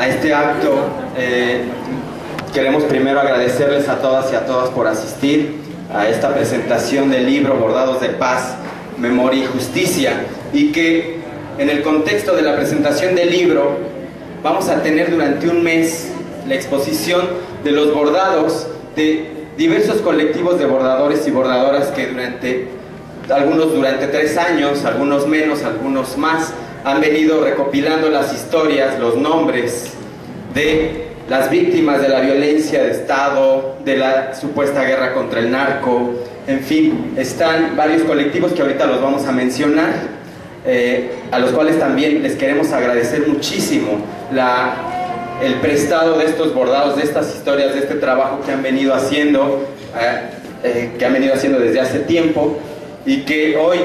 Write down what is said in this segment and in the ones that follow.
a este acto. Queremos primero agradecerles a todas y a todos por asistir a esta presentación del libro Bordados de Paz, Memoria y Justicia, y que en el contexto de la presentación del libro vamos a tener durante un mes la exposición de los bordados de diversos colectivos de bordadores y bordadoras que algunos durante 3 años, algunos menos, algunos más, han venido recopilando las historias, los nombres de las víctimas de la violencia de Estado, de la supuesta guerra contra el narco. En fin, están varios colectivos que ahorita los vamos a mencionar, a los cuales también les queremos agradecer muchísimo el prestado de estos bordados, de estas historias, de este trabajo que han venido haciendo, desde hace tiempo, y que hoy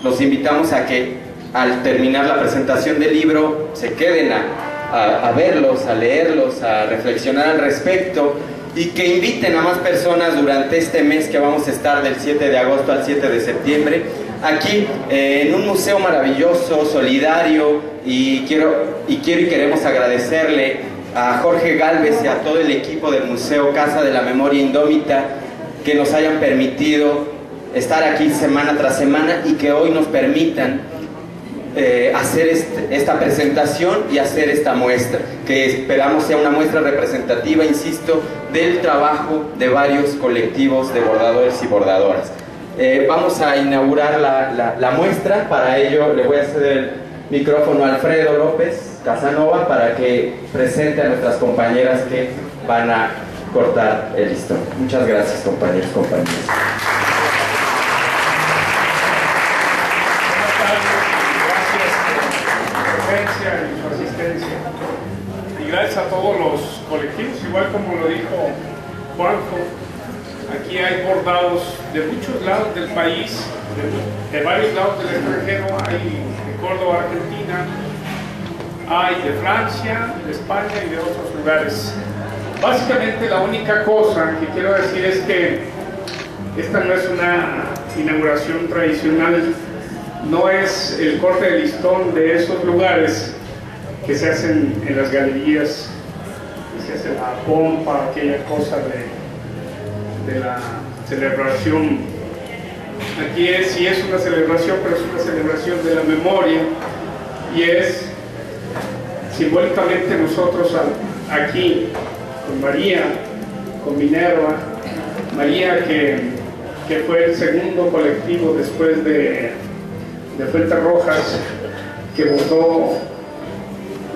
los invitamos a que al terminar la presentación del libro se queden a verlos, a leerlos, a reflexionar al respecto, y que inviten a más personas durante este mes que vamos a estar del 7 de agosto al 7 de septiembre aquí en un museo maravilloso, solidario, y queremos agradecerle a Jorge Gálvez y a todo el equipo del Museo Casa de la Memoria Indómita que nos hayan permitido estar aquí semana tras semana y que hoy nos permitan hacer esta presentación y hacer esta muestra, que esperamos sea una muestra representativa, insisto, del trabajo de varios colectivos de bordadores y bordadoras. Vamos a inaugurar la muestra. Para ello le voy a ceder el micrófono a Alfredo López Casanova para que presente a nuestras compañeras que van a cortar el listón. Muchas gracias, compañeros, compañeras. Y su asistencia, y gracias a todos los colectivos, igual como lo dijo Juanjo, aquí hay bordados de muchos lados del país, de varios lados del extranjero, hay de Córdoba, Argentina, hay de Francia, de España y de otros lugares. Básicamente la única cosa que quiero decir es que esta no es una inauguración tradicional, no es el corte de listón de esos lugares que se hacen en las galerías, que se hace la pompa, aquella cosa de la celebración. Aquí sí es una celebración, pero es una celebración de la memoria, y es simbólicamente nosotros aquí, con María, con Minerva, María que fue el segundo colectivo después de Fuentes Rojas, que bordó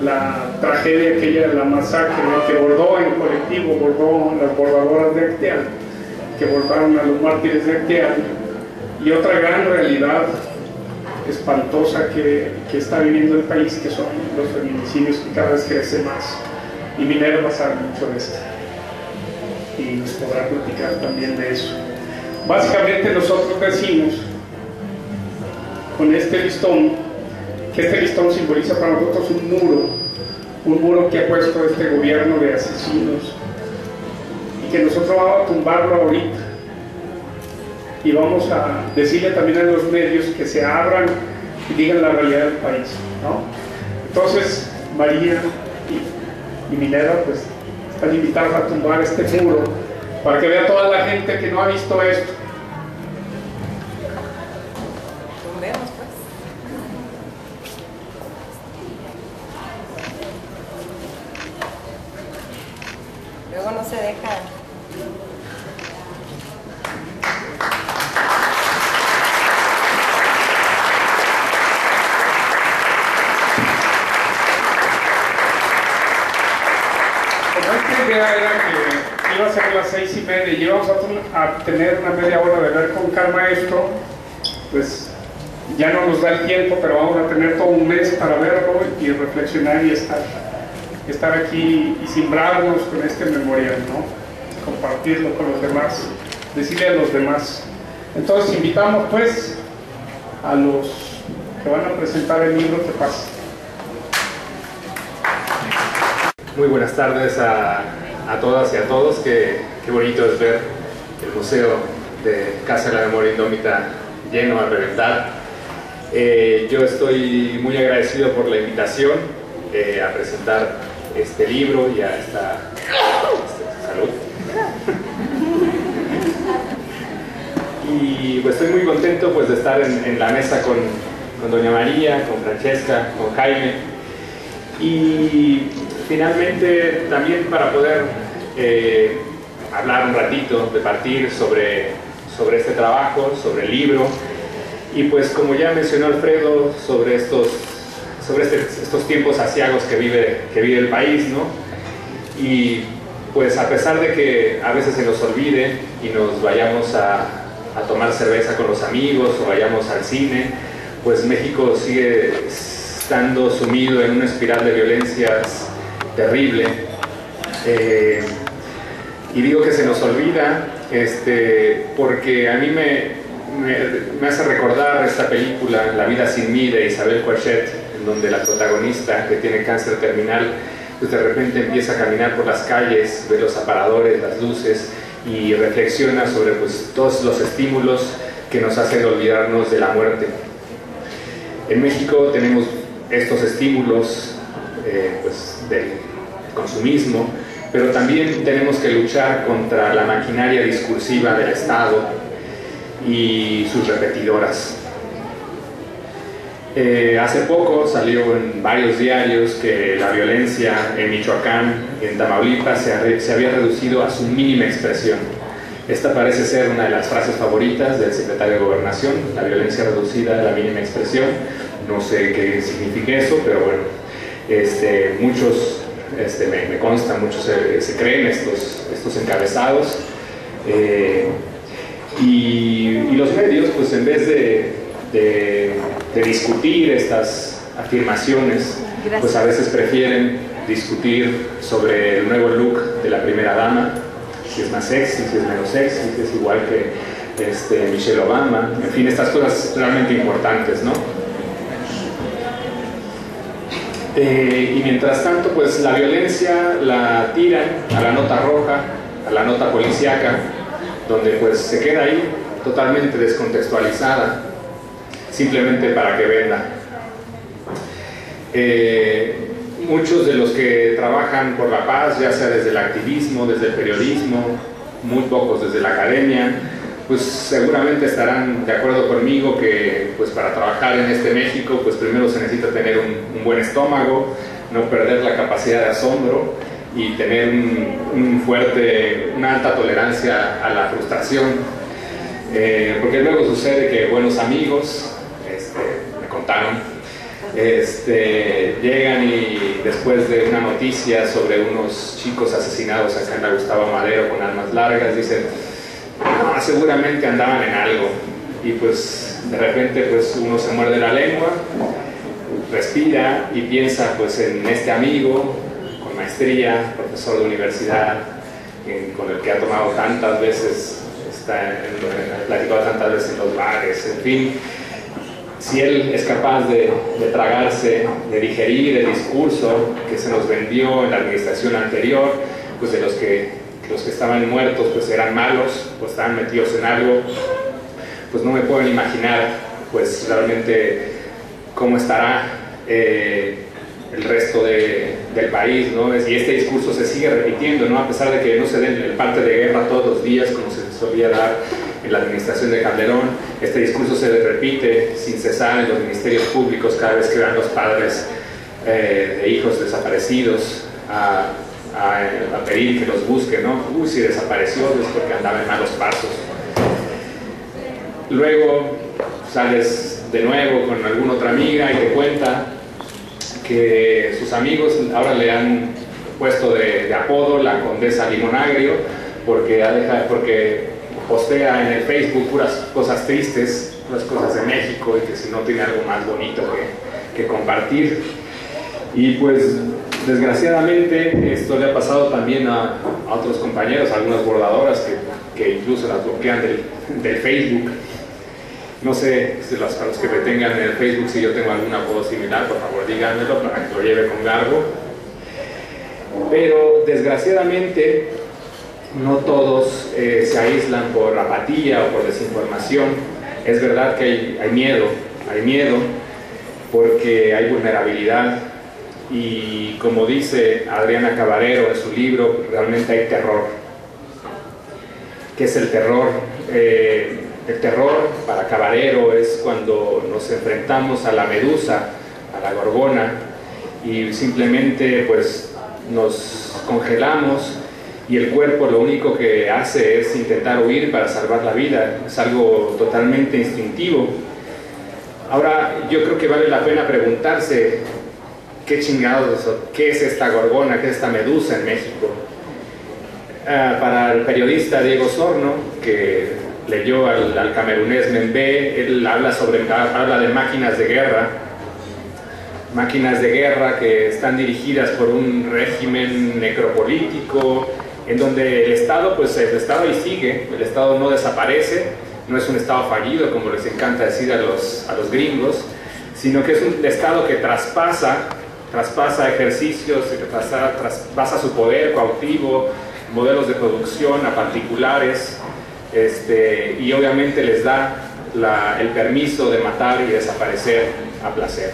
la tragedia aquella de la masacre, que bordó en colectivo, bordó las bordadoras de Acteal, que bordaron a los mártires de Acteal, y otra gran realidad espantosa que está viviendo el país, que son los feminicidios, que cada vez crece más, y Minerva sabe mucho de esto y nos podrá platicar también de eso. Básicamente nosotros decimos con este listón, que este listón simboliza para nosotros un muro que ha puesto este gobierno de asesinos, y que nosotros vamos a tumbarlo ahorita, y vamos a decirle también a los medios que se abran y digan la realidad del país, ¿no? Entonces María y Minerva pues están invitados a tumbar este muro para que vea toda la gente que no ha visto esto. Luego no se deja. Como esta idea era que iba a ser las 6:30 y íbamos a tener una media hora de ver con calma esto, pues ya no nos da el tiempo, pero vamos a tener todo un mes para verlo y reflexionar y estar aquí y simbrarnos con este memorial, ¿no? Compartirlo con los demás, decirle a los demás. Entonces invitamos pues a los que van a presentar el libro que pasa. Muy buenas tardes a todas y a todos. Qué bonito es ver el Museo de Casa de la Memoria Indómita lleno a reventar. Yo estoy muy agradecido por la invitación a presentar este libro y a esta salud. Y pues estoy muy contento pues de estar en la mesa con doña María, con Francesca, con Jaime, y finalmente también para poder hablar un ratito, debatir sobre este trabajo, sobre el libro, y pues como ya mencionó Alfredo, sobre estos tiempos aciagos que vive el país, ¿no? Y pues a pesar de que a veces se nos olvide y nos vayamos a tomar cerveza con los amigos o vayamos al cine, pues México sigue estando sumido en una espiral de violencias terrible. Y digo que se nos olvida porque a mí me hace recordar esta película La vida sin mí de Isabel Coixet, en donde la protagonista, que tiene cáncer terminal, pues de repente empieza a caminar por las calles, ve los aparadores, las luces, y reflexiona sobre pues, todos los estímulos que nos hacen olvidarnos de la muerte. En México tenemos estos estímulos pues, del consumismo, pero también tenemos que luchar contra la maquinaria discursiva del Estado y sus repetidoras. Hace poco salió en varios diarios que la violencia en Michoacán y en Tamaulipas se había reducido a su mínima expresión. Esta parece ser una de las frases favoritas del secretario de Gobernación, la violencia reducida a la mínima expresión. No sé qué significa eso, pero bueno, muchos, me consta, muchos se creen estos encabezados. Y los medios, pues en vez de discutir estas afirmaciones, pues a veces prefieren discutir sobre el nuevo look de la primera dama, si es más sexy, si es menos sexy, si es igual que Michelle Obama, en fin, estas cosas realmente importantes, ¿no? Y mientras tanto, pues la violencia la tiran a la nota roja, a la nota policíaca, donde pues se queda ahí totalmente descontextualizada, simplemente para que venda. Muchos de los que trabajan por la paz, ya sea desde el activismo, desde el periodismo, muy pocos desde la academia, pues seguramente estarán de acuerdo conmigo que pues para trabajar en este México, pues primero se necesita tener un buen estómago, no perder la capacidad de asombro y tener una alta tolerancia a la frustración, porque luego sucede que buenos amigos, me contaron, llegan y después de una noticia sobre unos chicos asesinados acá en la Gustavo Madero con armas largas, dicen, no, seguramente andaban en algo, y pues de repente pues uno se muerde la lengua, respira y piensa pues en este amigo con maestría, profesor de universidad, con el que ha tomado tantas veces, ha platicado tantas veces en los bares, en fin. Si él es capaz de tragarse, de digerir el discurso que se nos vendió en la administración anterior, pues de los que estaban muertos pues eran malos, pues estaban metidos en algo, pues no me puedo imaginar pues realmente cómo estará el resto del país, ¿no? Y este discurso se sigue repitiendo, ¿no? A pesar de que no se den el parte de guerra todos los días como se solía dar en la administración de Calderón, este discurso se repite sin cesar en los ministerios públicos cada vez que van los padres de hijos desaparecidos a pedir que los busquen, ¿no? Uy, si desapareció es porque andaba en malos pasos. Luego sales de nuevo con alguna otra amiga y te cuenta que sus amigos ahora le han puesto de apodo la Condesa Limonagrio porque postea en el Facebook puras cosas tristes, puras cosas de México, y que si no tiene algo más bonito que compartir. Y pues desgraciadamente esto le ha pasado también a otros compañeros, a algunas bordadoras que incluso las bloquean del Facebook. No sé si a los que me tengan en el Facebook, si yo tengo algún apodo similar, por favor díganmelo para que lo lleve con garbo. Pero desgraciadamente no todos se aíslan por apatía o por desinformación. Es verdad que hay miedo porque hay vulnerabilidad, y como dice Adriana Cabarero en su libro, realmente hay terror. ¿Qué es el terror? El terror para Cabarero es cuando nos enfrentamos a la medusa, a la gorgona, y simplemente pues nos congelamos y el cuerpo lo único que hace es intentar huir para salvar la vida. Es algo totalmente instintivo. Ahora yo creo que vale la pena preguntarse qué chingados, qué es esta gorgona, qué es esta medusa en México. Para el periodista Diego Sorno, que leyó al camerunés Membe, él habla de máquinas de guerra que están dirigidas por un régimen necropolítico, en donde el Estado, pues el Estado ahí sigue, el Estado no desaparece, no es un Estado fallido como les encanta decir a los gringos, sino que es un Estado que traspasa ejercicios, que traspasa su poder cautivo, modelos de producción a particulares, y obviamente les da el permiso de matar y desaparecer a placer.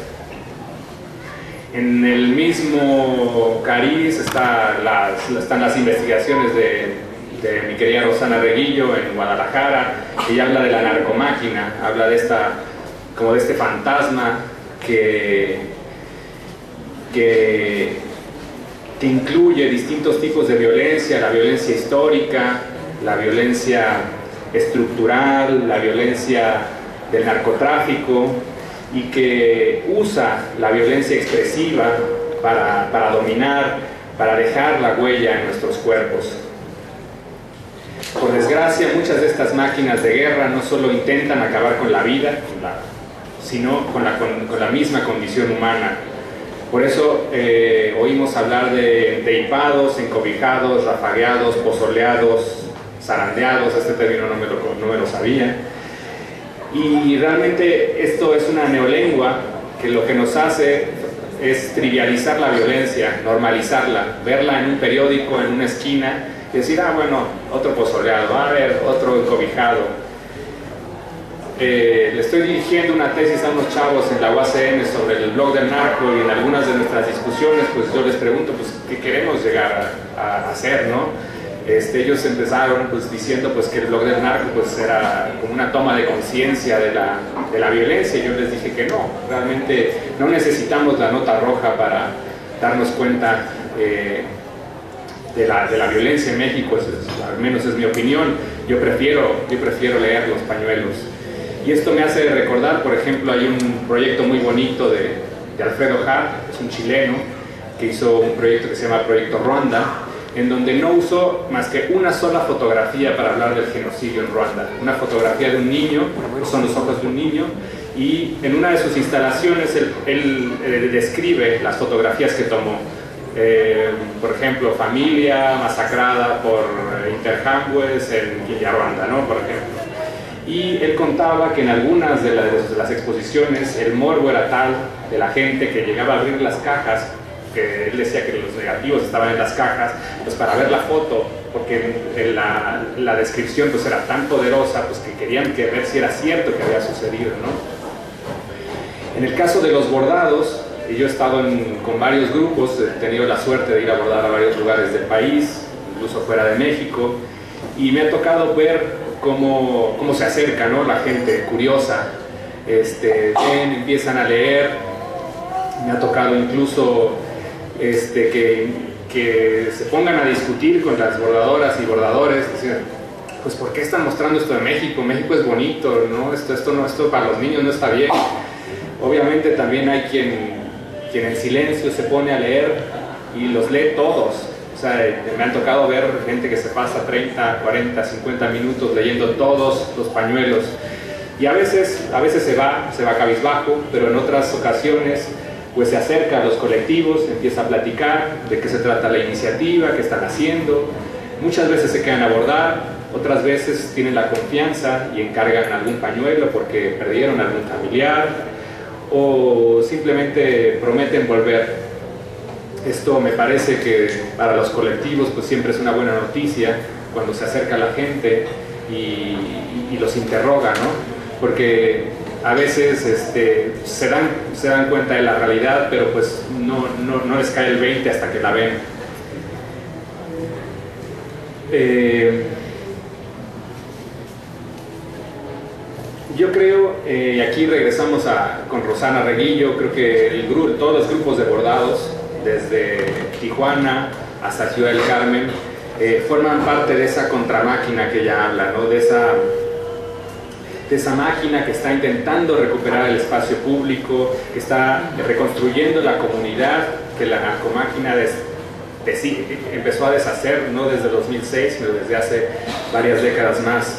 En el mismo cariz están las investigaciones de mi querida Rosana Reguillo en Guadalajara. Ella habla de la narcomáquina, habla de este fantasma que incluye distintos tipos de violencia, la violencia histórica, la violencia estructural, la violencia del narcotráfico, y que usa la violencia expresiva para dominar, para dejar la huella en nuestros cuerpos. Por desgracia, muchas de estas máquinas de guerra no solo intentan acabar con la vida, sino con la misma condición humana. Por eso oímos hablar de enteipados, encobijados, rafagueados, pozoleados, zarandeados. Este término no me lo sabía. Y realmente esto es una neolengua que lo que nos hace es trivializar la violencia, normalizarla, verla en un periódico, en una esquina, y decir, bueno, otro pozoleado, va a haber otro encobijado. Le estoy dirigiendo una tesis a unos chavos en la UACM sobre el blog del narco, y en algunas de nuestras discusiones pues yo les pregunto pues qué queremos llegar a hacer, ¿no? Ellos empezaron pues diciendo pues que el blog del narco pues era como una toma de conciencia de la violencia, y yo les dije que no, realmente no necesitamos la nota roja para darnos cuenta de la violencia en México. Al menos es mi opinión. Yo prefiero leer los pañuelos. Y esto me hace recordar, por ejemplo, hay un proyecto muy bonito de Alfredo Hart, es un chileno, que hizo un proyecto que se llama Proyecto Ruanda, en donde no usó más que una sola fotografía para hablar del genocidio en Ruanda. Una fotografía de un niño, son los ojos de un niño, y en una de sus instalaciones él describe las fotografías que tomó. Por ejemplo, familia masacrada por Interhamwes en Kinyarwanda, ¿no? Por ejemplo. Y él contaba que en algunas de las exposiciones el morbo era tal de la gente que llegaba a abrir las cajas, que él decía que los negativos estaban en las cajas, pues para ver la foto, porque la descripción pues era tan poderosa pues que querían ver si era cierto que había sucedido, ¿no? En el caso de los bordados, yo he estado con varios grupos, he tenido la suerte de ir a bordar a varios lugares del país, incluso fuera de México, y me ha tocado ver cómo se acerca, ¿no? La gente curiosa, empiezan a leer. Me ha tocado incluso que se pongan a discutir con las bordadoras y bordadores, decir, pues ¿por qué están mostrando esto de México? México es bonito, ¿no? Esto para los niños no está bien. Obviamente también hay quien en silencio se pone a leer y los lee todos. O sea, me han tocado ver gente que se pasa 30, 40, 50 minutos leyendo todos los pañuelos, y a veces se va cabizbajo, pero en otras ocasiones pues se acerca a los colectivos, empieza a platicar de qué se trata la iniciativa, qué están haciendo. Muchas veces se quedan a bordar, otras veces tienen la confianza y encargan algún pañuelo porque perdieron algún familiar, o simplemente prometen volver. Esto me parece que para los colectivos pues siempre es una buena noticia cuando se acerca la gente y los interroga, ¿no? Porque a veces se se dan cuenta de la realidad, pero pues no les cae el 20 hasta que la ven. Yo creo, y aquí regresamos con Rosana Reguillo, creo que todos los grupos de bordados, desde Tijuana hasta Ciudad del Carmen, forman parte de esa contramáquina que ella habla, ¿no? De esa máquina que está intentando recuperar el espacio público, que está reconstruyendo la comunidad, que la narcomáquina empezó a deshacer, no desde 2006, sino desde hace varias décadas más.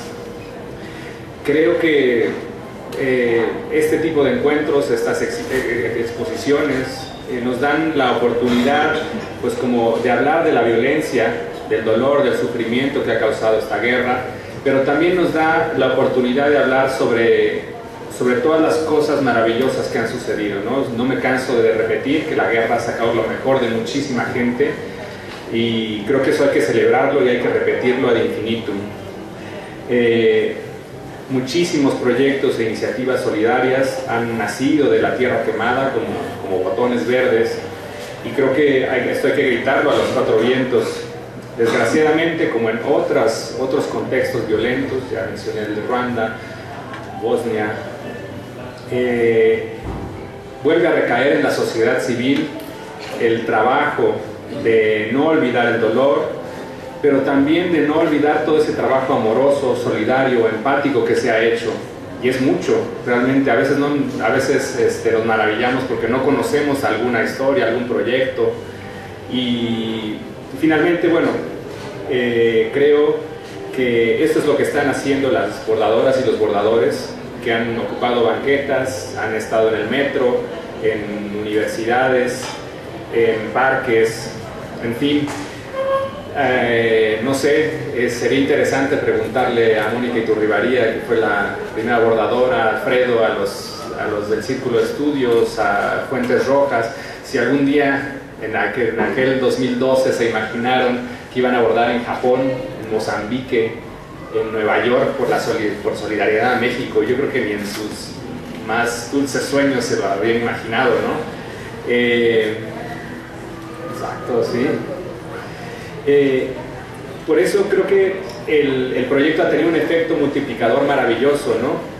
Creo que este tipo de encuentros, estas exposiciones, nos dan la oportunidad, pues, como de hablar de la violencia, del dolor, del sufrimiento que ha causado esta guerra, pero también nos da la oportunidad de hablar sobre todas las cosas maravillosas que han sucedido, ¿no? No me canso de repetir que la guerra ha sacado lo mejor de muchísima gente, y creo que eso hay que celebrarlo y hay que repetirlo ad infinitum. Muchísimos proyectos e iniciativas solidarias han nacido de la tierra quemada como botones verdes, y creo que esto hay que gritarlo a los cuatro vientos. Desgraciadamente, como en otros contextos violentos, ya mencioné el de Ruanda, Bosnia, vuelve a recaer en la sociedad civil el trabajo de no olvidar el dolor, pero también de no olvidar todo ese trabajo amoroso, solidario, empático que se ha hecho. Y es mucho, realmente. A veces nos maravillamos porque no conocemos alguna historia, algún proyecto. Y finalmente, bueno, creo que esto es lo que están haciendo las bordadoras y los bordadores, que han ocupado banquetas, han estado en el metro, en universidades, en parques, en fin. No sé, sería interesante preguntarle a Mónica Iturribarría, que fue la primera bordadora, a Alfredo, a los del Círculo de Estudios, a Fuentes Rojas, si algún día en aquel 2012 se imaginaron que iban a bordar en Japón, en Mozambique, en Nueva York, por solidaridad a México. Yo creo que ni en sus más dulces sueños se lo habían imaginado, ¿no? Exacto, sí. Por eso creo que el proyecto ha tenido un efecto multiplicador maravilloso, ¿no?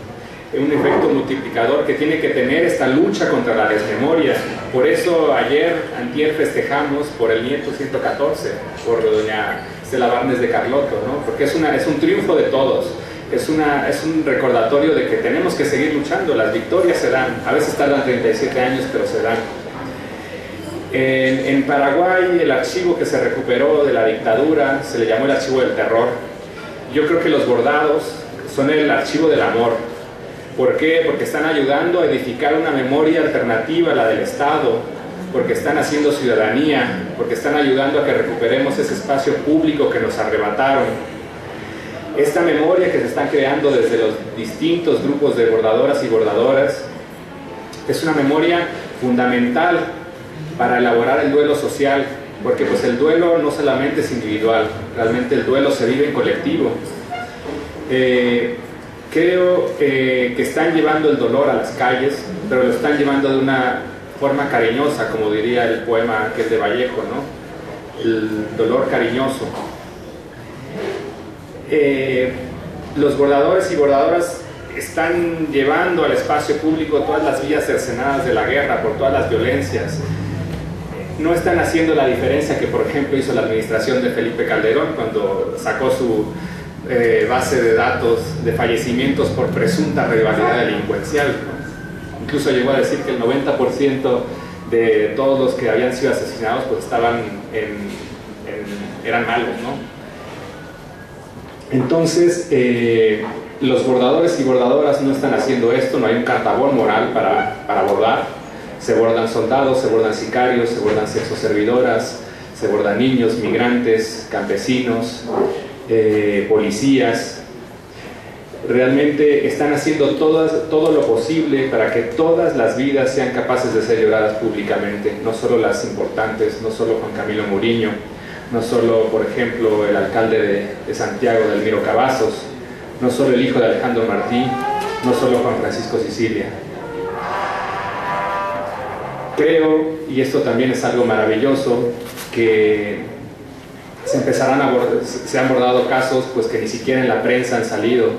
Un efecto multiplicador que tiene que tener esta lucha contra la desmemoria. Por eso antier festejamos por el nieto 114, por doña Estela Barnes de Carlotto, ¿no? Porque es un triunfo de todos, es un recordatorio de que tenemos que seguir luchando. Las victorias se dan, a veces tardan 37 años, pero se dan. En Paraguay, el archivo que se recuperó de la dictadura se le llamó el archivo del terror. Yo creo que los bordados son el archivo del amor. ¿Por qué? Porque están ayudando a edificar una memoria alternativa a la del Estado, porque están haciendo ciudadanía, porque están ayudando a que recuperemos ese espacio público que nos arrebataron. Esta memoria que se están creando desde los distintos grupos de bordadoras y bordadoras es una memoria fundamental para elaborar el duelo social, porque pues el duelo no solamente es individual, realmente el duelo se vive en colectivo. Creo que están llevando el dolor a las calles, pero lo están llevando de una forma cariñosa, como diría el poema que es de Vallejo, ¿no? El dolor cariñoso. Los bordadores y bordadoras están llevando al espacio público todas las vías cercenadas de la guerra por todas las violencias. No están haciendo la diferencia que, por ejemplo, hizo la administración de Felipe Calderón cuando sacó su base de datos de fallecimientos por presunta rivalidad delincuencial, ¿no? Incluso llegó a decir que el 90% de todos los que habían sido asesinados pues eran malos, ¿no? Entonces, los bordadores y bordadoras no están haciendo esto, no hay un cartabón moral para bordar. Se bordan soldados, se bordan sicarios, se bordan sexoservidoras, se bordan niños, migrantes, campesinos, policías. Realmente están haciendo todo lo posible para que todas las vidas sean capaces de ser lloradas públicamente, no solo las importantes, no solo Juan Camilo Muriño, no solo, por ejemplo, el alcalde de Santiago, Delmiro Cavazos, no solo el hijo de Alejandro Martí, no solo Juan Francisco Sicilia. Creo, y esto también es algo maravilloso, que se han abordado casos pues, que ni siquiera en la prensa han salido.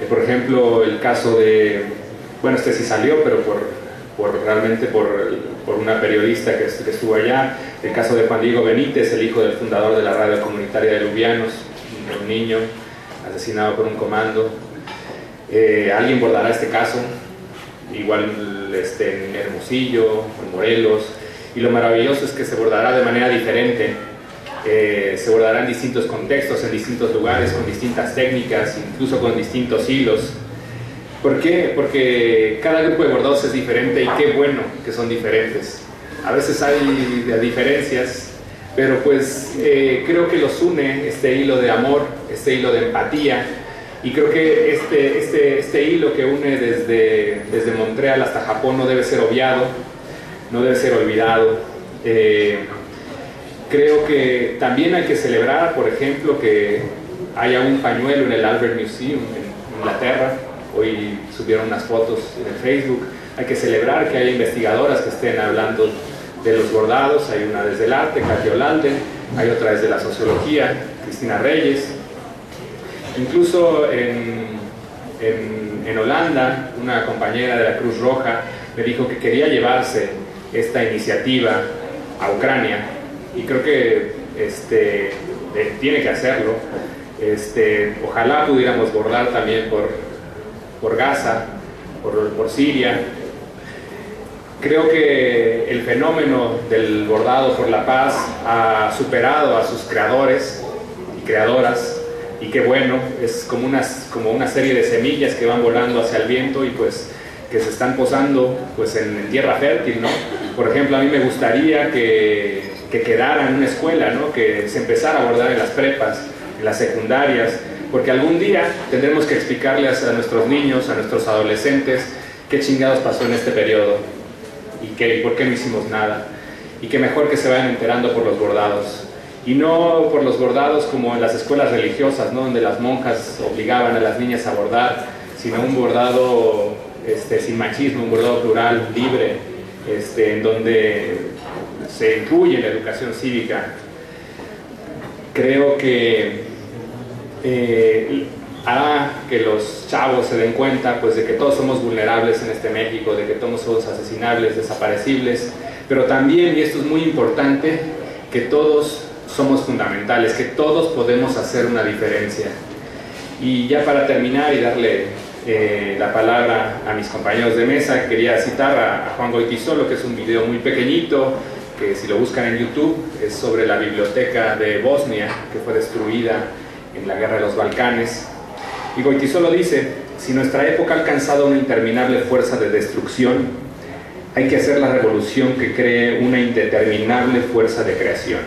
Por ejemplo, el caso de, bueno, este sí salió, pero realmente por una periodista que estuvo allá, el caso de Juan Diego Benítez, el hijo del fundador de la radio comunitaria de Lubianos, un niño asesinado por un comando. Alguien abordará este caso, igual en Hermosillo, en Morelos, y lo maravilloso es que se abordará de manera diferente. Se abordará en distintos contextos, en distintos lugares, con distintas técnicas, incluso con distintos hilos. ¿Por qué? Porque cada grupo de bordados es diferente y qué bueno que son diferentes. A veces hay diferencias, pero pues creo que los une este hilo de amor, este hilo de empatía, y creo que este hilo que une desde Montreal hasta Japón no debe ser obviado, no debe ser olvidado. Creo que también hay que celebrar, por ejemplo, que haya un pañuelo en el Albert Museum en Inglaterra. Hoy subieron unas fotos en Facebook. Hay que celebrar que haya investigadoras que estén hablando de los bordados. Hay una desde el arte, Katia Olalde, hay otra desde la sociología, Cristina Reyes. Incluso en Holanda, una compañera de la Cruz Roja me dijo que quería llevarse esta iniciativa a Ucrania. Y creo que tiene que hacerlo. Ojalá pudiéramos bordar también por Gaza, por Siria. Creo que el fenómeno del bordado por la paz ha superado a sus creadores y creadoras, y qué bueno, es como una serie de semillas que van volando hacia el viento y pues que se están posando pues en tierra fértil, ¿no? Por ejemplo, a mí me gustaría que quedara en una escuela, ¿no? Que se empezara a bordar en las prepas, en las secundarias, porque algún día tendremos que explicarles a nuestros niños, a nuestros adolescentes, qué chingados pasó en este periodo y por qué no hicimos nada, y que mejor que se vayan enterando por los bordados, y no por los bordados como en las escuelas religiosas, ¿no? Donde las monjas obligaban a las niñas a bordar, sino un bordado sin machismo, un bordado plural, libre, en donde se incluye en la educación cívica. Creo que hará que los chavos se den cuenta pues, de que todos somos vulnerables en este México, de que todos somos asesinables, desaparecibles, pero también, y esto es muy importante, que todos somos fundamentales, que todos podemos hacer una diferencia. Y ya para terminar y darle la palabra a mis compañeros de mesa, quería citar a Juan Goytisolo, que es un video muy pequeñito, que si lo buscan en YouTube, es sobre la biblioteca de Bosnia, que fue destruida en la guerra de los Balcanes. Y Goytisolo dice: si nuestra época ha alcanzado una interminable fuerza de destrucción, hay que hacer la revolución que cree una indeterminable fuerza de creación,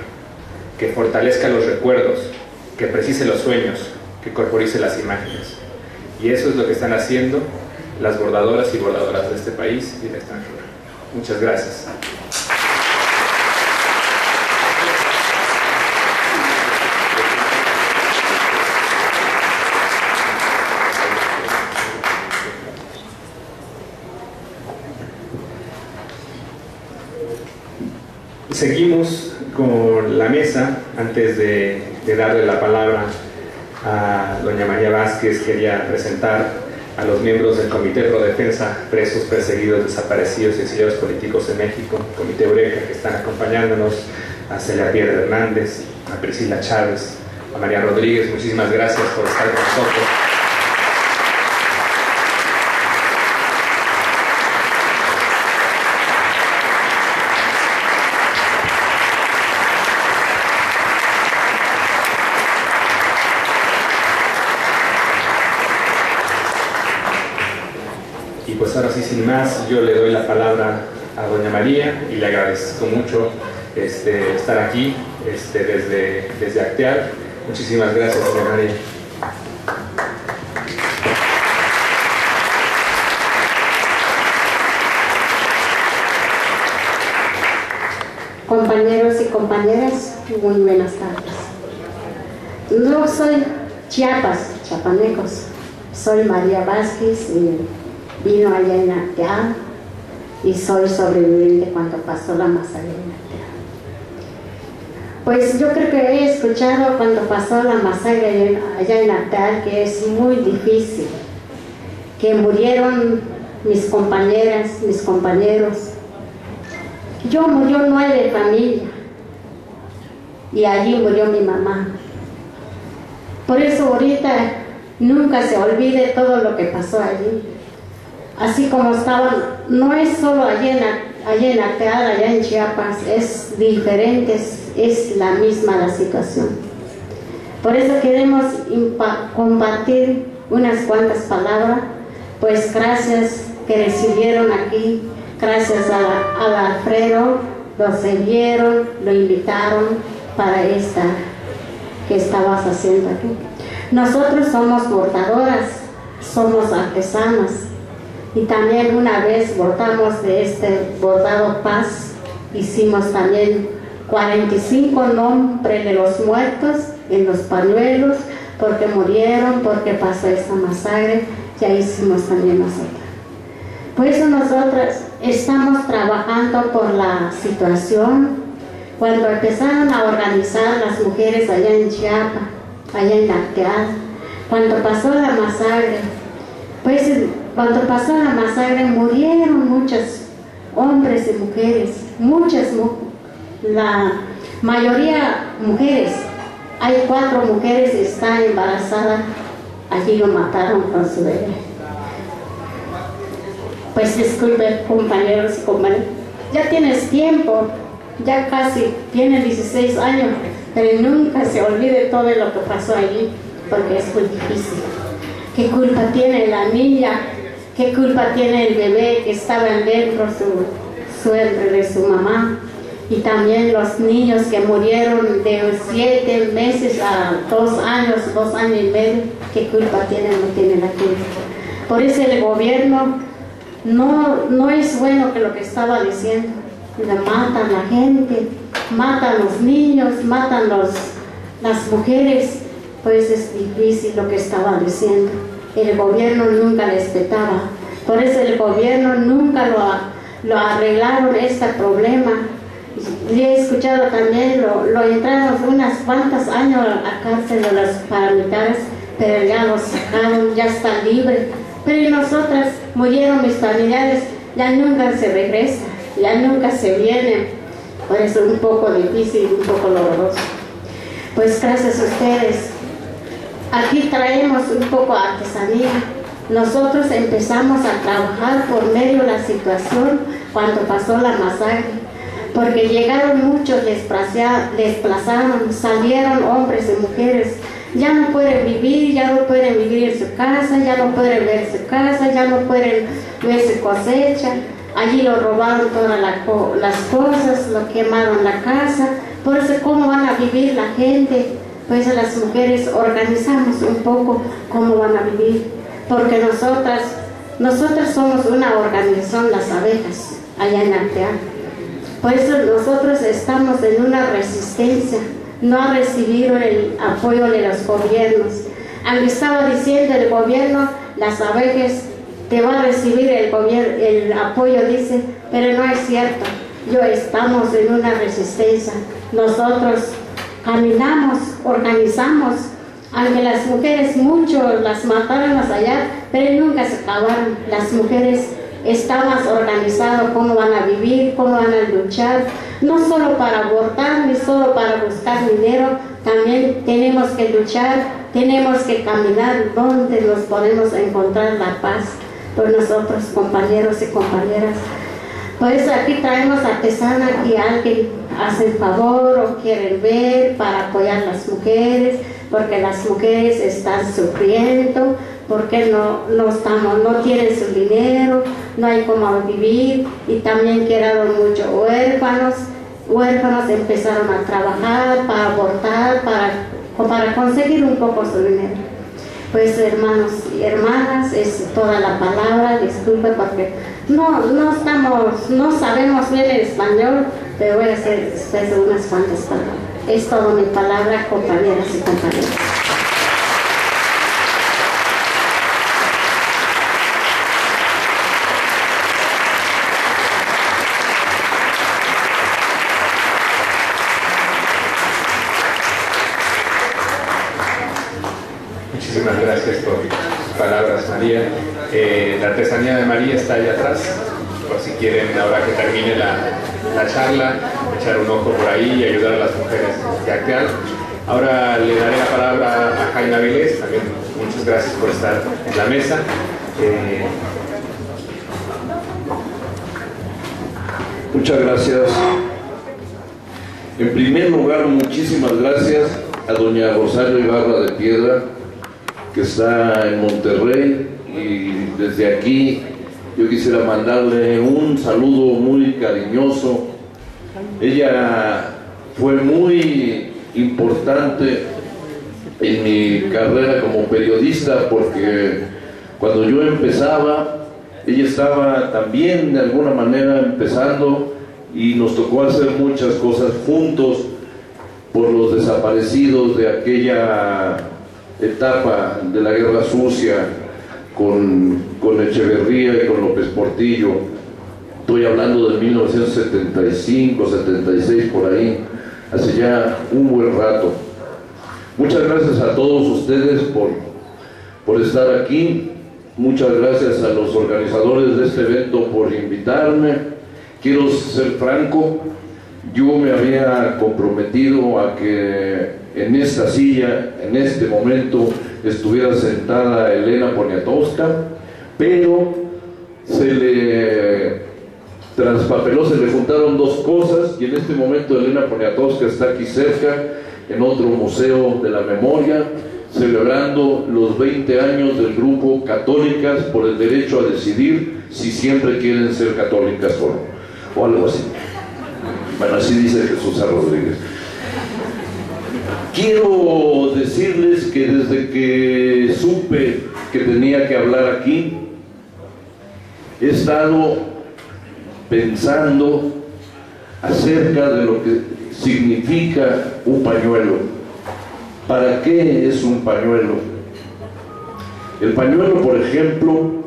que fortalezca los recuerdos, que precise los sueños, que corporice las imágenes. Y eso es lo que están haciendo las bordadoras y bordadoras de este país y del extranjero. Muchas gracias. Seguimos con la mesa. Antes de darle la palabra a doña María Vázquez, quería presentar a los miembros del Comité Pro Defensa, Presos, Perseguidos, Desaparecidos y Exiliados Políticos de México, Comité Eureka, que están acompañándonos, a Celia Piedra Hernández, a Priscila Chávez, a María Rodríguez. Muchísimas gracias por estar con nosotros. Y pues ahora sí, sin más, yo le doy la palabra a doña María y le agradezco mucho estar aquí desde Acteal. Muchísimas gracias, doña María. Compañeros y compañeras, muy buenas tardes. No soy chiapanecos, soy María Vázquez y vino allá en Acteal. y soy sobreviviente cuando pasó la masacre en Acteal. Pues yo creo que he escuchado cuando pasó la masacre allá en Acteal que es muy difícil, que murieron mis compañeras, mis compañeros. Yo murió 9 familias y allí murió mi mamá. Por eso ahorita nunca se olvide todo lo que pasó allí. Así como estaban, no es solo allá en Acteal, allá en Chiapas, es diferente, es la misma la situación. Por eso queremos compartir unas cuantas palabras, pues gracias que recibieron aquí, gracias a Alfredo, lo recibieron, lo invitaron para esta que estabas haciendo aquí. Nosotros somos bordadoras, somos artesanas y también una vez bordamos de este bordado paz, hicimos también 45 nombres de los muertos en los pañuelos porque murieron, porque pasó esta masacre, ya hicimos también nosotros. Por eso nosotras estamos trabajando por la situación. Cuando empezaron a organizar las mujeres allá en Chiapas, allá en Acteal, cuando pasó la masacre, pues cuando pasó la masacre murieron muchos hombres y mujeres, la mayoría mujeres. Hay 4 mujeres que están embarazadas, allí lo mataron con su bebé. Pues disculpe, compañeros y compañeras, ya tienes tiempo, ya casi tiene 16 años, pero nunca se olvide todo lo que pasó allí, porque es muy difícil. ¿Qué culpa tiene la niña? ¿Qué culpa tiene el bebé que estaba dentro de su mamá? Y también los niños que murieron de 7 meses a 2 años, 2 años y medio, ¿qué culpa tienen? No tienen la culpa. Por eso el gobierno no es bueno que lo que estaba diciendo. Matan a la gente, matan a los niños, matan las mujeres, pues es difícil lo que estaba diciendo. El gobierno nunca respetaba, por eso el gobierno nunca lo arreglaron este problema. Y he escuchado también, lo entraron unas cuantas años a la cárcel de los paramilitares, pero ya los sacaron, ya están libres. Pero nosotras, murieron mis familiares, ya nunca se regresan, ya nunca se vienen. Por eso es un poco difícil, un poco doloroso. Pues gracias a ustedes. Aquí traemos un poco de artesanía. Nosotros empezamos a trabajar por medio de la situación cuando pasó la masacre, porque llegaron muchos desplazaron, salieron hombres y mujeres. Ya no pueden vivir en su casa, ya no pueden ver su casa, ya no pueden ver su cosecha. Allí lo robaron todas las cosas, lo quemaron la casa. Por eso, ¿cómo van a vivir la gente? Pues las mujeres organizamos un poco cómo van a vivir, porque nosotras somos una organización, las abejas, allá en Acteal. Por eso nosotros estamos en una resistencia, no ha recibido el apoyo de los gobiernos. Aunque estaba diciendo el gobierno, las abejas te va a recibir el apoyo, dice, pero no es cierto. Estamos en una resistencia. Nosotros caminamos, organizamos, aunque las mujeres mucho las mataron allá, pero nunca se acabaron. Las mujeres estamos organizados cómo van a vivir, cómo van a luchar, no solo para abortar, ni solo para buscar dinero, también tenemos que luchar, tenemos que caminar donde nos podemos encontrar la paz por nosotros, compañeros y compañeras. Por eso aquí traemos artesanas que alguien hace el favor o quieren ver para apoyar a las mujeres, porque las mujeres están sufriendo, porque no tienen su dinero, no hay cómo vivir, y también quedaron muchos huérfanos empezaron a trabajar para abortar, para conseguir un poco su dinero. Pues hermanos y hermanas, es toda la palabra, disculpe porque no sabemos bien el español, pero voy a hacer unas cuantas palabras. Es toda mi palabra, compañeras y compañeros. gracias por tus palabras, María. La artesanía de María está allá atrás, por si quieren, ahora que termine la charla, echar un ojo por ahí y ayudar a las mujeres de Acteal. Ahora le daré la palabra a Jaime Avilés, también muchas gracias por estar en la mesa. Muchas gracias. En primer lugar, muchísimas gracias a doña Rosario Ibarra de Piedra, que está en Monterrey, y desde aquí yo quisiera mandarle un saludo muy cariñoso. Ella fue muy importante en mi carrera como periodista, porque cuando yo empezaba, ella estaba también de alguna manera empezando, y nos tocó hacer muchas cosas juntos por los desaparecidos de aquella etapa de la Guerra Sucia con Echeverría y con López Portillo. Estoy hablando de 1975, 76, por ahí, hace ya un buen rato. Muchas gracias a todos ustedes por estar aquí. Muchas gracias a los organizadores de este evento por invitarme. Quiero ser franco, yo me había comprometido a que en esta silla, en este momento, estuviera sentada Elena Poniatowska, pero se le traspapeló, se le juntaron dos cosas, y en este momento Elena Poniatowska está aquí cerca, en otro museo de la memoria, celebrando los 20 años del grupo Católicas por el Derecho a Decidir si siempre quieren ser católicas o algo así. Bueno, así dice Jesús A. Rodríguez. Quiero decirles que desde que supe que tenía que hablar aquí, he estado pensando acerca de lo que significa un pañuelo. ¿Para qué es un pañuelo? El pañuelo, por ejemplo,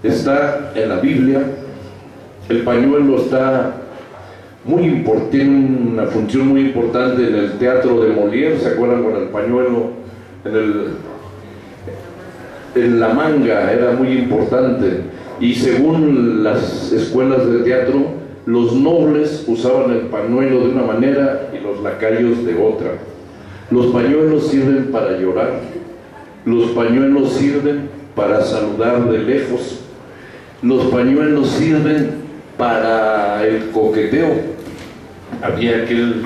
está en la Biblia. El pañuelo está tiene una función muy importante en el teatro de Molière. ¿Se acuerdan? Con el pañuelo en la manga era muy importante, y según las escuelas de teatro, los nobles usaban el pañuelo de una manera y los lacayos de otra. Los pañuelos sirven para llorar, los pañuelos sirven para saludar de lejos, los pañuelos sirven para el coqueteo. Había aquel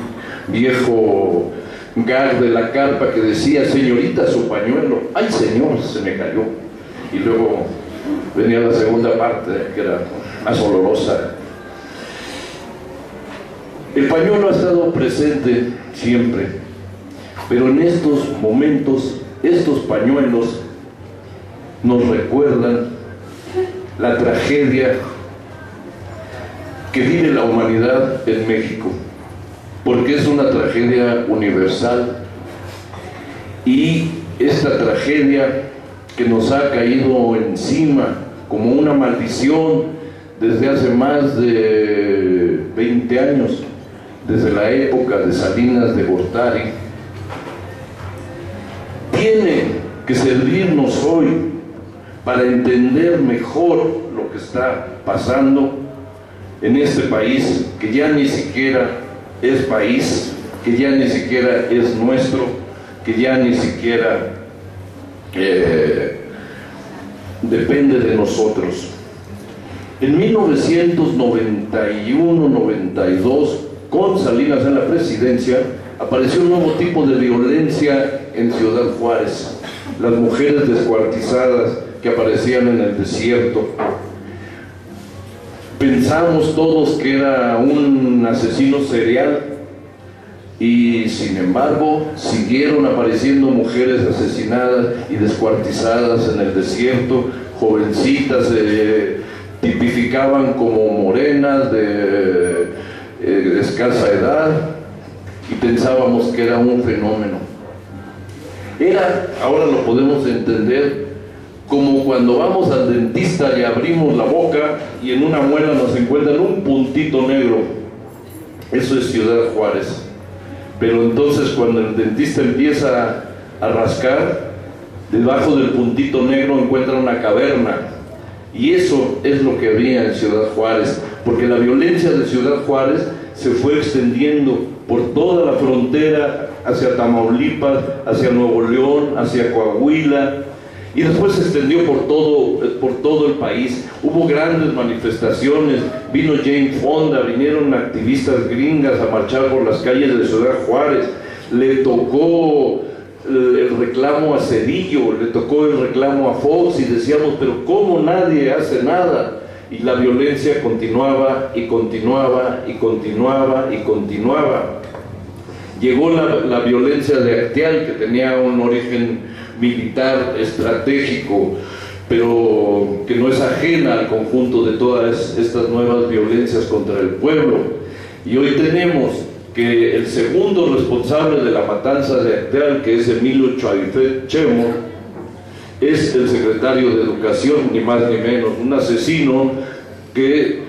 viejo gag de la carpa que decía: señorita, su pañuelo. Ay, señor, se me cayó. Y luego venía la segunda parte, que era más olorosa. El pañuelo ha estado presente siempre, pero en estos momentos, estos pañuelos nos recuerdan la tragedia que vive la humanidad en México, porque es una tragedia universal, y esta tragedia que nos ha caído encima como una maldición desde hace más de 20 años, desde la época de Salinas de Gortari, tiene que servirnos hoy para entender mejor lo que está pasando en este país, que ya ni siquiera es país, que ya ni siquiera es nuestro, que ya ni siquiera depende de nosotros. En 1991-92, con Salinas en la presidencia, apareció un nuevo tipo de violencia en Ciudad Juárez. Las mujeres descuartizadas que aparecían en el desierto. Pensamos todos que era un asesino serial, y sin embargo siguieron apareciendo mujeres asesinadas y descuartizadas en el desierto, jovencitas, tipificaban como morenas de escasa edad, y pensábamos que era un fenómeno. Ahora lo podemos entender como cuando vamos al dentista y abrimos la boca y en una muela nos encuentran un puntito negro. Eso es Ciudad Juárez. Pero entonces, cuando el dentista empieza a rascar, Debajo del puntito negro encuentra una caverna. Y eso es lo que había en Ciudad Juárez, porque la violencia de Ciudad Juárez se fue extendiendo por toda la frontera, hacia Tamaulipas, hacia Nuevo León, hacia Coahuila, y después se extendió por todo el país. Hubo grandes manifestaciones, vino Jane Fonda, vinieron activistas gringas a marchar por las calles de Ciudad Juárez, le tocó el reclamo a Cedillo, le tocó el reclamo a Fox, y decíamos, pero ¿cómo nadie hace nada? Y la violencia continuaba y continuaba y continuaba y continuaba. Llegó la violencia de Acteal, que tenía un origen militar estratégico, pero que no es ajena al conjunto de todas estas nuevas violencias contra el pueblo. Y hoy tenemos que el segundo responsable de la matanza de Acteal, que es Emilio Chaifet Chemo, es el secretario de Educación, ni más ni menos, un asesino que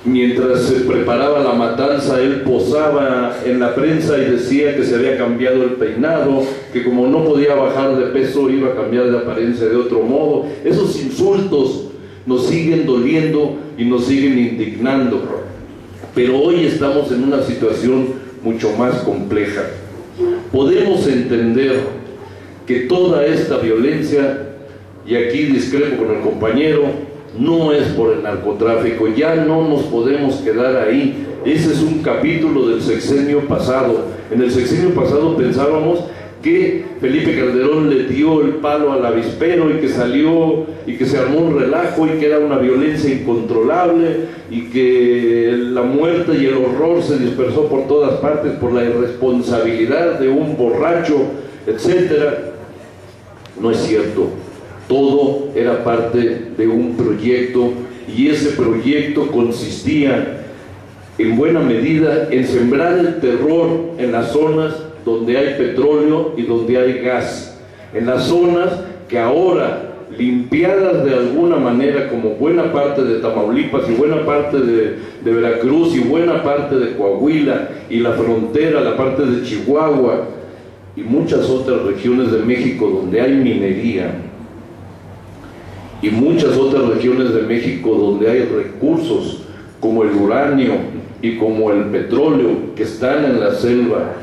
mientras se preparaba la matanza, él posaba en la prensa y decía que se había cambiado el peinado, que como no podía bajar de peso iba a cambiar de apariencia de otro modo. Esos insultos nos siguen doliendo y nos siguen indignando, pero hoy estamos en una situación mucho más compleja. Podemos entender que toda esta violencia, y aquí discrepo con el compañero, no es por el narcotráfico. Ya no nos podemos quedar ahí. Ese es un capítulo del sexenio pasado. En el sexenio pasado pensábamos que Felipe Calderón le dio el palo al avispero y que salió y que se armó un relajo y que era una violencia incontrolable y que la muerte y el horror se dispersó por todas partes por la irresponsabilidad de un borracho, etcétera. No es cierto. Todo era parte de un proyecto, y ese proyecto consistía en buena medida en sembrar el terror en las zonas donde hay petróleo y donde hay gas, en las zonas que ahora, limpiadas de alguna manera, como buena parte de Tamaulipas y buena parte de Veracruz y buena parte de Coahuila y la frontera, la parte de Chihuahua y muchas otras regiones de México donde hay minería, y muchas otras regiones de México donde hay recursos como el uranio y como el petróleo que están en la selva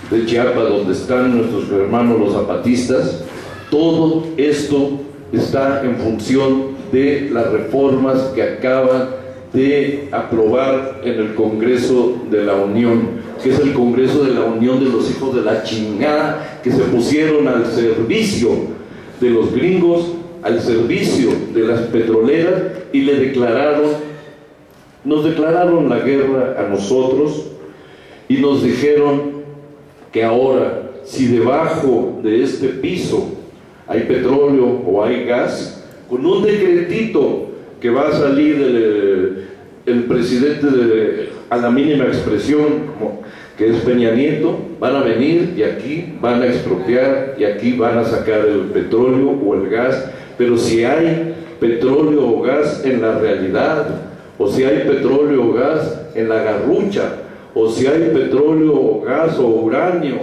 de Chiapas, donde están nuestros hermanos los zapatistas. Todo esto está en función de las reformas que acaban de aprobar en el Congreso de la Unión, que es el Congreso de la Unión de los hijos de la chingada, que se pusieron al servicio de los gringos, al servicio de las petroleras, y nos declararon la guerra a nosotros, y nos dijeron que ahora, si debajo de este piso hay petróleo o hay gas, con un decretito que va a salir el presidente a la mínima expresión, que es Peña Nieto, van a venir y aquí van a expropiar y aquí van a sacar el petróleo o el gas. Pero si hay petróleo o gas en la realidad, o si hay petróleo o gas en la garrucha, o si hay petróleo o gas o uranio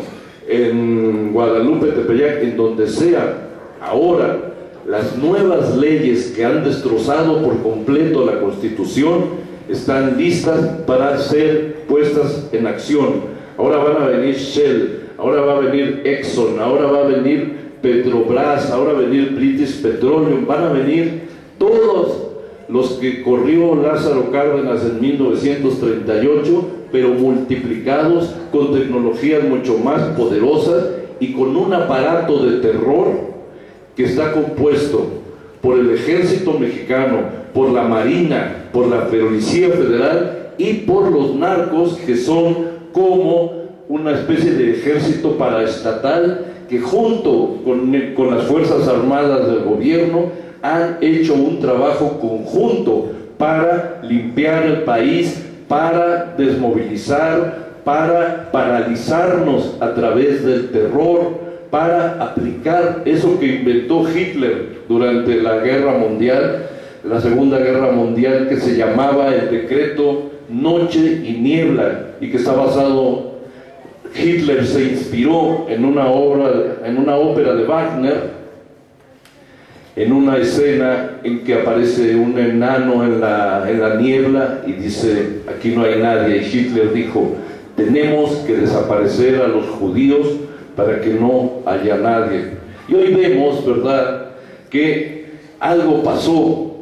en Guadalupe, Tepeyac, en donde sea, ahora las nuevas leyes que han destrozado por completo la Constitución están listas para ser puestas en acción. Ahora van a venir Shell, ahora va a venir Exxon, ahora va a venir Petrobras, ahora va a venir British Petroleum, van a venir todos los que corrió Lázaro Cárdenas en 1938, pero multiplicados con tecnologías mucho más poderosas y con un aparato de terror que está compuesto por el Ejército Mexicano, por la Marina, por la Policía Federal y por los narcos, que son como una especie de ejército paraestatal que junto con las Fuerzas Armadas del gobierno han hecho un trabajo conjunto para limpiar el país, para desmovilizar, para paralizarnos a través del terror, para aplicar eso que inventó Hitler durante la Guerra Mundial, la Segunda Guerra Mundial, que se llamaba el decreto Noche y Niebla, y que está basado. Hitler se inspiró en una ópera de Wagner, en una escena en que aparece un enano en la niebla y dice, aquí no hay nadie, y Hitler dijo, tenemos que desaparecer a los judíos para que no haya nadie. Y hoy vemos, ¿verdad?, que algo pasó,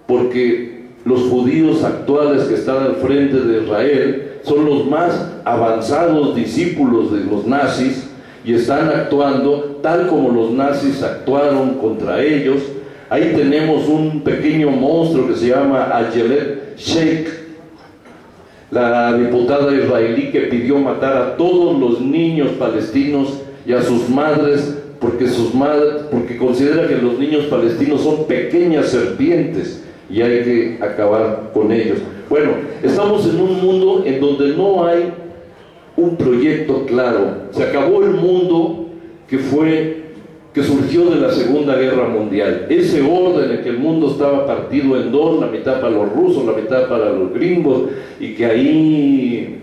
porque los judíos actuales que están al frente de Israel son los más avanzados discípulos de los nazis y están actuando tal como los nazis actuaron contra ellos. Ahí tenemos un pequeño monstruo que se llama Ayelet Sheikh, la diputada israelí que pidió matar a todos los niños palestinos y a sus madres porque considera que los niños palestinos son pequeñas serpientes y hay que acabar con ellos. Bueno, estamos en un mundo en donde no hay un proyecto claro. Se acabó el mundo que surgió de la Segunda Guerra Mundial. Ese orden en que el mundo estaba partido en dos, la mitad para los rusos, la mitad para los gringos, y que ahí,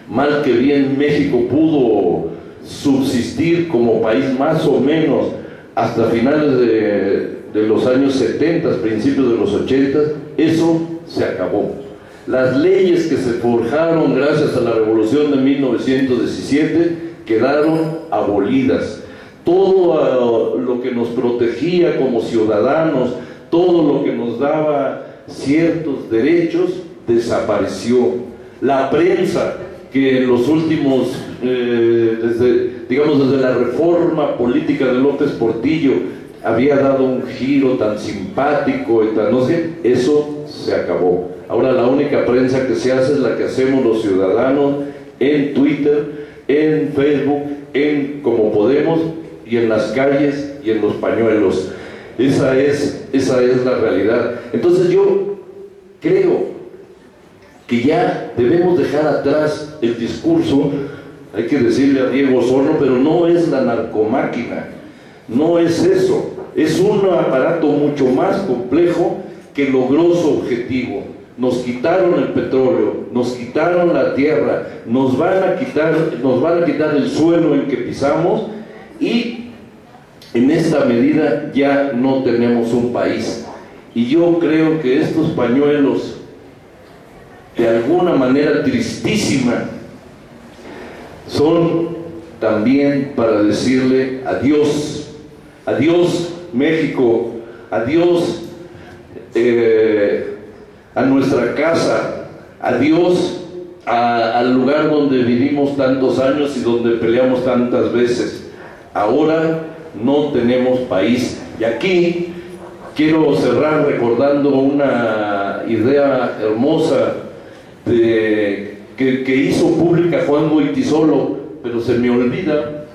mal que bien, México pudo subsistir como país más o menos hasta finales de los años 70, principios de los 80, eso se acabó. Las leyes que se forjaron gracias a la Revolución de 1917 quedaron abolidas. Todo lo que nos protegía como ciudadanos, todo lo que nos daba ciertos derechos, desapareció. La prensa, que en los últimos, desde la reforma política de López Portillo, había dado un giro tan simpático y tan no sé, eso se acabó. Ahora la única prensa que se hace es la que hacemos los ciudadanos en Twitter, en Facebook, en Como Podemos, y en las calles y en los pañuelos. Esa es la realidad. Entonces yo creo que ya debemos dejar atrás el discurso, hay que decirle a Diego Osorno, pero no es la narcomáquina, no es eso, es un aparato mucho más complejo que logró su objetivo. Nos quitaron el petróleo, nos quitaron la tierra, nos van a quitar el suelo en que pisamos, y en esta medida ya no tenemos un país. Y yo creo que estos pañuelos, de alguna manera tristísima, son también para decirle adiós, adiós México, adiós a nuestra casa, adiós al lugar donde vivimos tantos años y donde peleamos tantas veces. Ahora no tenemos país. Y aquí quiero cerrar recordando una idea hermosa que hizo pública Juan Goytisolo, pero se me olvida,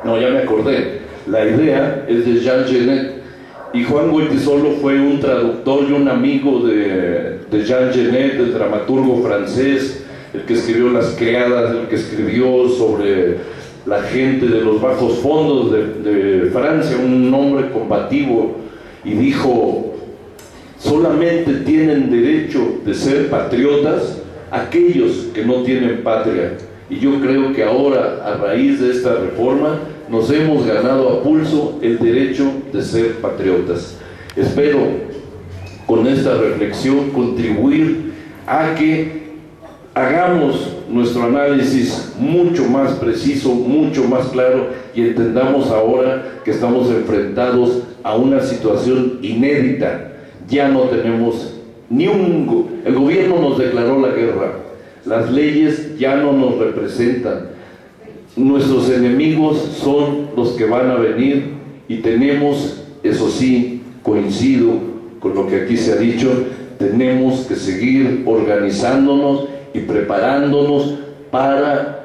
no, ya me acordé, la idea es de Jean Genet, y Juan Goytisolo fue un traductor y un amigo de Jean Genet, el dramaturgo francés, el que escribió Las Criadas, el que escribió sobre la gente de los bajos fondos de Francia, un hombre combativo, y dijo, solamente tienen derecho de ser patriotas aquellos que no tienen patria. Y yo creo que ahora, a raíz de esta reforma, nos hemos ganado a pulso el derecho de ser patriotas. Espero con esta reflexión contribuir a que hagamos nuestro análisis mucho más preciso, mucho más claro, y entendamos ahora que estamos enfrentados a una situación inédita. Ya no tenemos el gobierno nos declaró la guerra, las leyes ya no nos representan, nuestros enemigos son los que van a venir, y tenemos, eso sí, coincido con lo que aquí se ha dicho, tenemos que seguir organizándonos y preparándonos para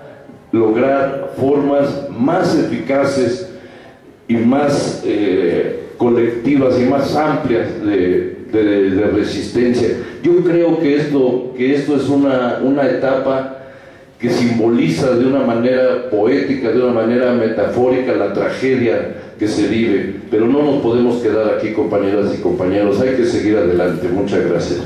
lograr formas más eficaces y más colectivas y más amplias de resistencia. Yo creo que esto es una etapa que simboliza de una manera poética, de una manera metafórica, la tragedia que se vive, pero no nos podemos quedar aquí, compañeras y compañeros, hay que seguir adelante. Muchas gracias.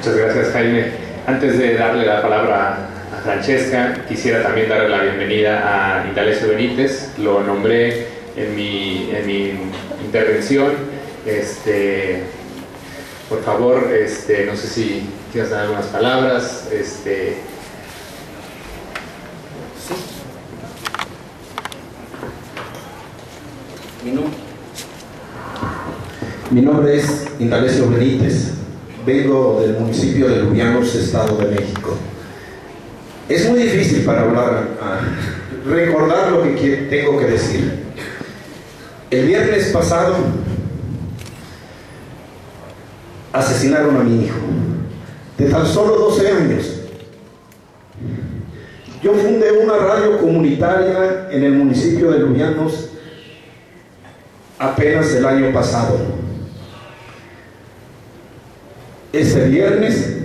Muchas gracias, Jaime. Antes de darle la palabra a Francesca, quisiera también darle la bienvenida a Indalecio Benítez. Lo nombré en mi intervención. Por favor, no sé si quieres dar algunas palabras. Mi nombre es Indalecio Benítez, vengo del municipio de Lubianos, Estado de México. Es muy difícil para hablar, recordar lo que tengo que decir. El viernes pasado asesinaron a mi hijo, de tan solo 12 años. Yo fundé una radio comunitaria en el municipio de Lubianos apenas el año pasado. Ese viernes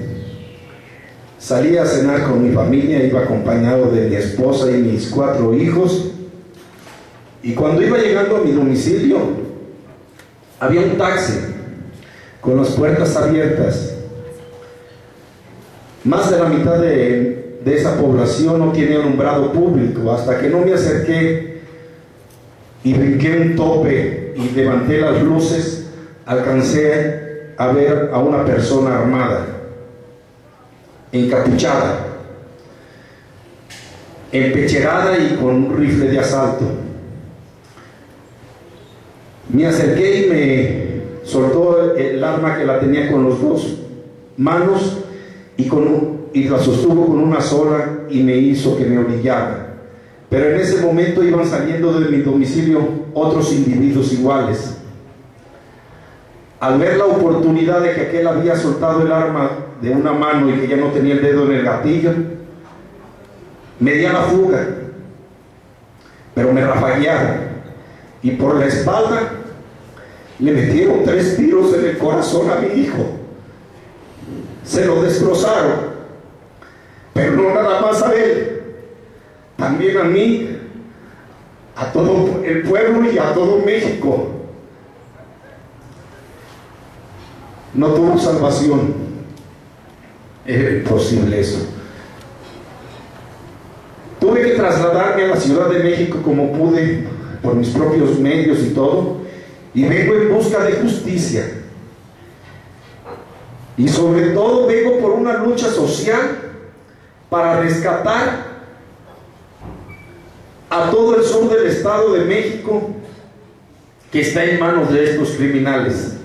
salí a cenar con mi familia, iba acompañado de mi esposa y mis 4 hijos, y cuando iba llegando a mi domicilio había un taxi con las puertas abiertas. Más de la mitad de esa población no tiene alumbrado público. Hasta que no me acerqué y brinqué un tope y levanté las luces, alcancé a ver a una persona armada, encapuchada, empecherada y con un rifle de asalto. Me acerqué y me soltó el arma que la tenía con las 2 manos y la sostuvo con una sola y me hizo que me orillara. Pero en ese momento iban saliendo de mi domicilio otros individuos iguales. Al ver la oportunidad de que aquel había soltado el arma de una mano y que ya no tenía el dedo en el gatillo, me di a la fuga, pero me rafaguearon y por la espalda le metieron 3 tiros en el corazón a mi hijo. Se lo destrozaron, pero no nada más a él, también a mí, a todo el pueblo y a todo México. No tuvo salvación. Era imposible eso. Tuve que trasladarme a la Ciudad de México como pude, por mis propios medios y todo, y vengo en busca de justicia. Y sobre todo vengo por una lucha social para rescatar a todo el sur del Estado de México que está en manos de estos criminales.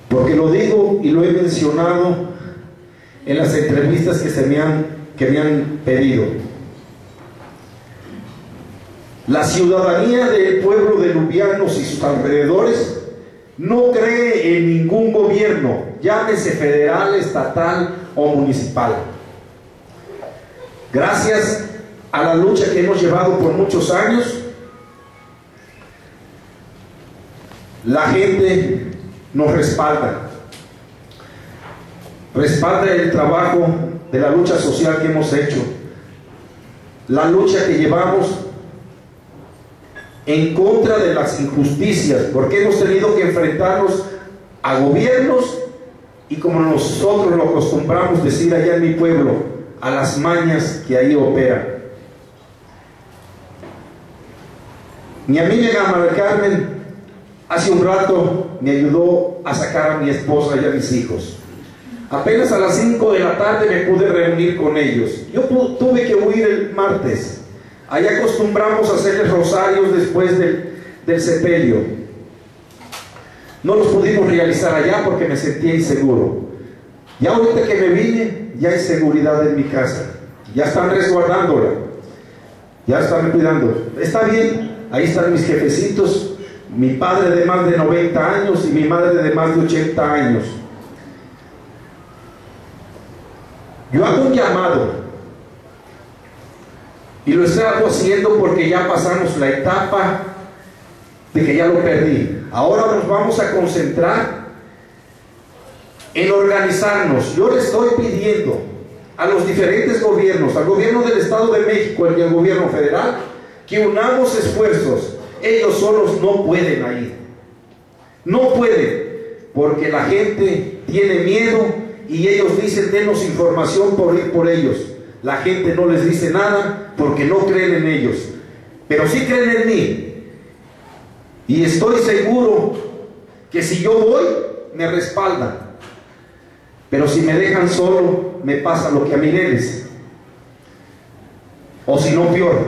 Porque lo digo y lo he mencionado en las entrevistas que me han pedido. La ciudadanía del pueblo de Lubianos y sus alrededores no cree en ningún gobierno, llámese federal, estatal o municipal. Gracias a la lucha que hemos llevado por muchos años, la gente nos respalda el trabajo de la lucha social que hemos hecho, la lucha que llevamos en contra de las injusticias, porque hemos tenido que enfrentarnos a gobiernos y, como nosotros lo acostumbramos decir allá en mi pueblo, a las mañas que ahí operan. Mi amiga María Carmen hace un rato me ayudó a sacar a mi esposa y a mis hijos. Apenas a las 5 de la tarde me pude reunir con ellos. Yo tuve que huir el martes. Allá acostumbramos a hacerles rosarios después del sepelio. No los pudimos realizar allá porque me sentía inseguro. Ya ahorita que me vine, ya hay seguridad en mi casa. Ya están resguardándola. Ya están cuidando. Está bien, ahí están mis jefecitos. Mi padre de más de 90 años y mi madre de más de 80 años. Yo hago un llamado. Y lo estoy haciendo porque ya pasamos la etapa de que ya lo perdí. Ahora nos vamos a concentrar en organizarnos. Yo le estoy pidiendo a los diferentes gobiernos, al gobierno del Estado de México y al gobierno federal, que unamos esfuerzos. Ellos solos no pueden ir. No pueden. porque la gente tiene miedo y ellos dicen denos información por ir por ellos. La gente no les dice nada porque no creen en ellos, pero sí creen en mí, y estoy seguro que si yo voy me respaldan, pero si me dejan solo me pasa lo que a Mireles, o si no peor,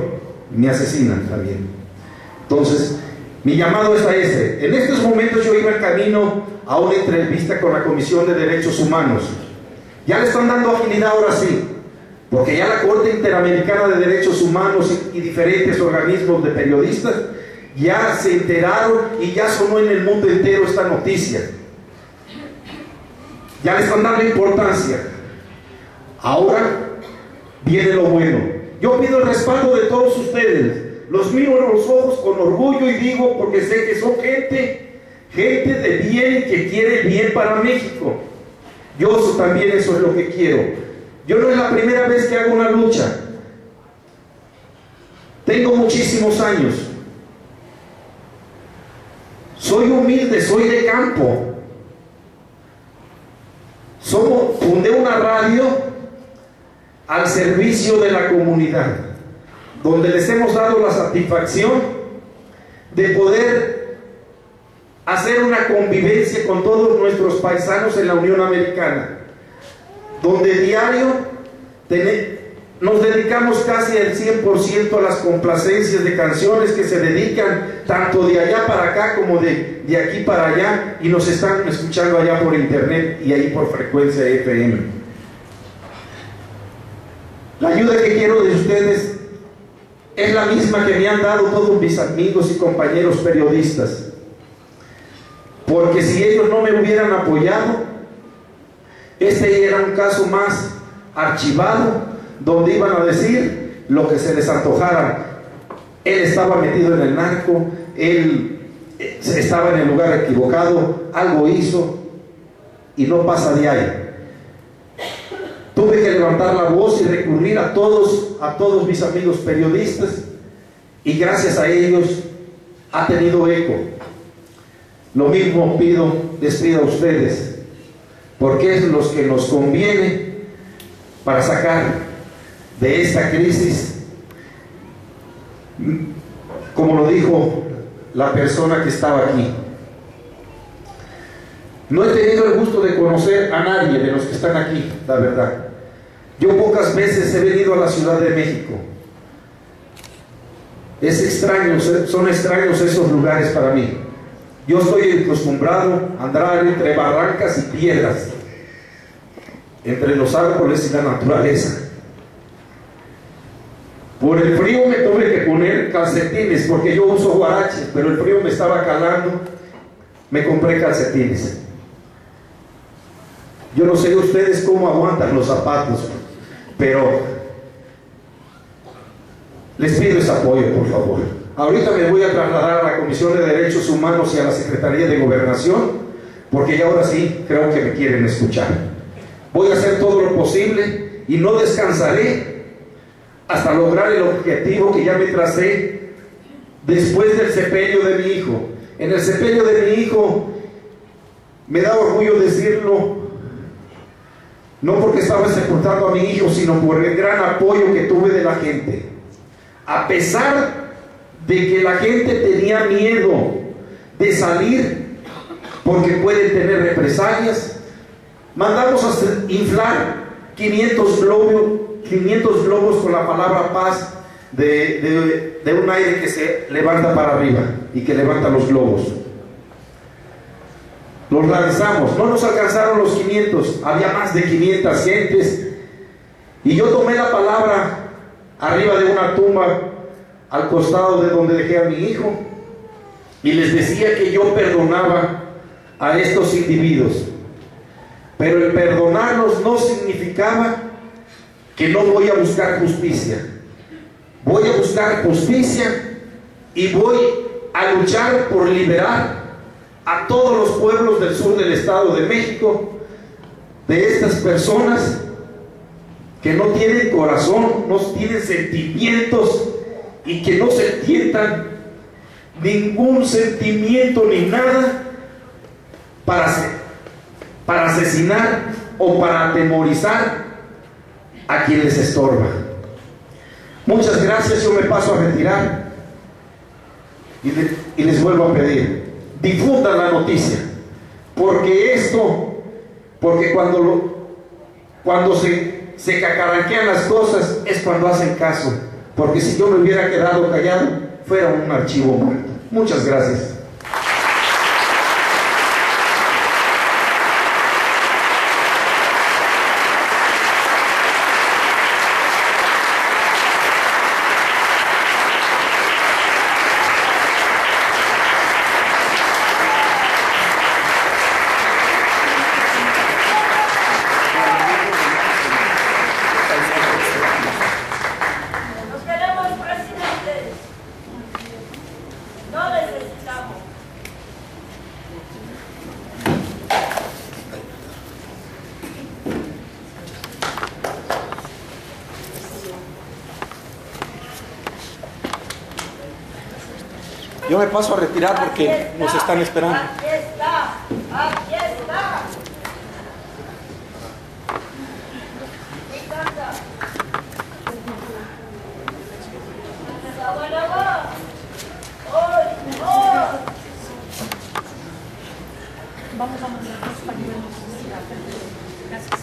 me asesinan también. Entonces mi llamado es a ese. En estos momentos yo iba en camino a una entrevista con la Comisión de Derechos Humanos. Ya le están dando agilidad ahora sí, porque ya la Corte Interamericana de Derechos Humanos y diferentes organismos de periodistas ya se enteraron y ya sonó en el mundo entero esta noticia. Ya le están dando importancia. Ahora viene lo bueno. Yo pido el respaldo de todos ustedes. Los miro en los ojos con orgullo y digo, porque sé que son gente de bien, que quiere bien para México. Yo también eso es lo que quiero. Yo no es la primera vez que hago una lucha. Tengo muchísimos años. Soy humilde, soy de campo. Fundé una radio al servicio de la comunidad, donde les hemos dado la satisfacción de poder hacer una convivencia con todos nuestros paisanos en la Unión Americana, donde diario nos dedicamos casi al 100% a las complacencias de canciones que se dedican tanto de allá para acá como de aquí para allá, y nos están escuchando allá por internet y ahí por frecuencia FM. La ayuda que quiero de ustedes es la misma que me han dado todos mis amigos y compañeros periodistas, porque si ellos no me hubieran apoyado, este era un caso más archivado, donde iban a decir lo que se les antojara. Él estaba metido en el narco, él estaba en el lugar equivocado, algo hizo, y no pasa de ahí. Tuve que levantar la voz y recurrir a todos mis amigos periodistas, y gracias a ellos ha tenido eco. Lo mismo les pido a ustedes, porque es lo que nos conviene para sacar de esta crisis, como lo dijo la persona que estaba aquí. No he tenido el gusto de conocer a nadie de los que están aquí, la verdad. Yo pocas veces he venido a la Ciudad de México. Es extraño, son extraños esos lugares para mí. Yo estoy acostumbrado a andar entre barrancas y piedras, entre los árboles y la naturaleza. Por el frío me tuve que poner calcetines, porque yo uso huaraches, pero el frío me estaba calando, me compré calcetines. Yo no sé ustedes cómo aguantan los zapatos, pero les pido ese apoyo, por favor. Ahorita me voy a trasladar a la Comisión de Derechos Humanos y a la Secretaría de Gobernación, porque ya ahora sí creo que me quieren escuchar. Voy a hacer todo lo posible y no descansaré hasta lograr el objetivo que ya me tracé después del sepelio de mi hijo. En el sepelio de mi hijo me da orgullo decirlo, no porque estaba sepultando a mi hijo, sino por el gran apoyo que tuve de la gente. A pesar de que la gente tenía miedo de salir porque pueden tener represalias, mandamos a inflar 500 globos con la palabra paz de un aire que se levanta para arriba y que levanta los globos. Los lanzamos, no nos alcanzaron los 500, había más de 500 gentes, y yo tomé la palabra arriba de una tumba al costado de donde dejé a mi hijo, y les decía que yo perdonaba a estos individuos, pero el perdonarlos no significaba que no voy a buscar justicia. Voy a buscar justicia y voy a luchar por liberar a todos los pueblos del sur del Estado de México de estas personas que no tienen corazón, no tienen sentimientos, y que no se sientan ningún sentimiento ni nada para para asesinar o para atemorizar a quien les estorba. Muchas gracias, yo me paso a retirar y les vuelvo a pedir, difundan la noticia, porque cuando se cacaranquean las cosas es cuando hacen caso, porque si yo me hubiera quedado callado fuera un archivo muerto. Muchas gracias. Yo me paso a retirar porque nos están esperando. Aquí está, aquí está. Mi casa. La buena voz. Hoy, hoy. Vamos a mandar los pañuelos. Gracias.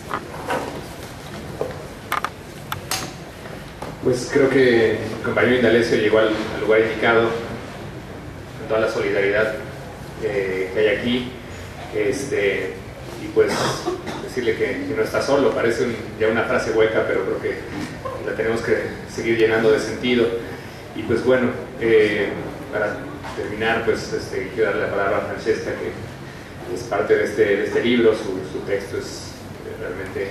Pues creo que el compañero Indalecio llegó al lugar indicado, toda la solidaridad que hay aquí, y pues decirle que no está solo. Parece ya una frase hueca, pero creo que la tenemos que seguir llenando de sentido. Y pues bueno, para terminar, pues quiero darle la palabra a Francesca, que es parte de este libro. Su texto es realmente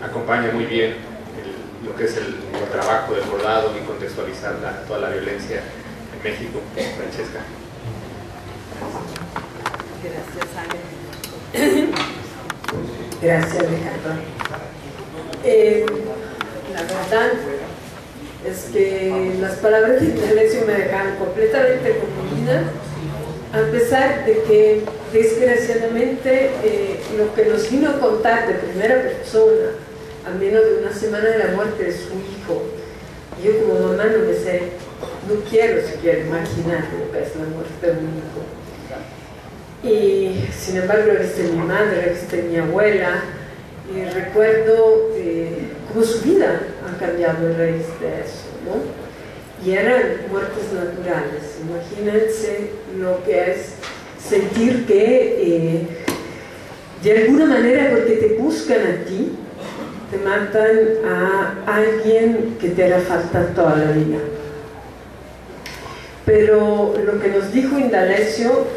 acompaña muy bien lo que es el trabajo del bordado y contextualizar toda la violencia México. Francesca. Gracias, Ale. Gracias, Ricardo. La verdad es que las palabras de Indalecio me dejaron completamente conmovida, a pesar de que desgraciadamente lo que nos vino a contar de primera persona, a menos de una semana de la muerte de su hijo, yo como mamá no quiero siquiera imaginar lo que es la muerte de un hijo. Y sin embargo, viste mi madre, viste mi abuela, y recuerdo cómo su vida ha cambiado a raíz de eso, ¿no? Y eran muertes naturales. Imagínense lo que es sentir que de alguna manera, porque te buscan a ti, te matan a alguien que te hará falta toda la vida. Pero lo que nos dijo Indalecio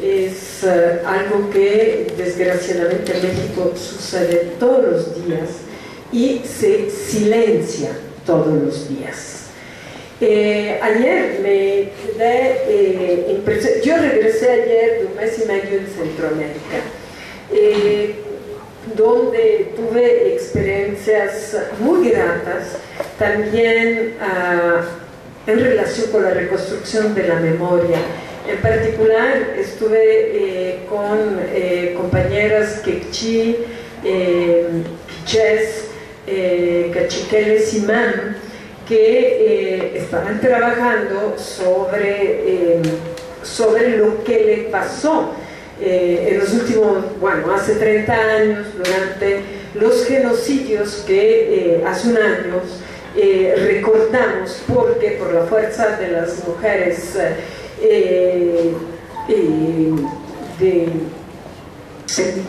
es algo que desgraciadamente en México sucede todos los días y se silencia todos los días. Ayer me quedé impresionada. Yo regresé ayer de un mes y medio en Centroamérica, donde tuve experiencias muy gratas, también en relación con la reconstrucción de la memoria. En particular estuve con compañeras quechí, quichés, cachiqueles y man, que estaban trabajando sobre lo que le pasó en los últimos, hace 30 años, durante los genocidios que hace un año recordamos, porque por la fuerza de las mujeres de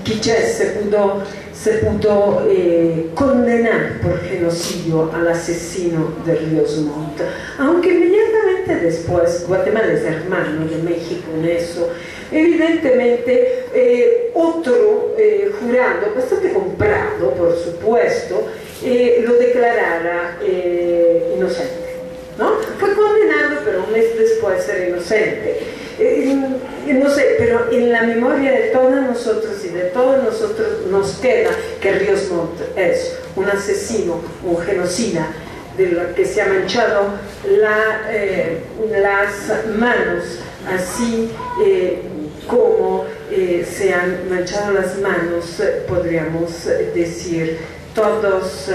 quichés se pudo condenar por genocidio al asesino de Ríos Montt, aunque inmediatamente después Guatemala es hermano de México en eso. Evidentemente otro jurado, bastante comprado por supuesto, lo declarara inocente, ¿no? Fue condenado, pero un mes después era inocente. No sé, pero en la memoria de todos nosotros y de todos nosotros nos queda que Ríos Montt es un asesino, un genocida, de lo que se ha manchado las manos así cómo se han manchado las manos, podríamos decir, todos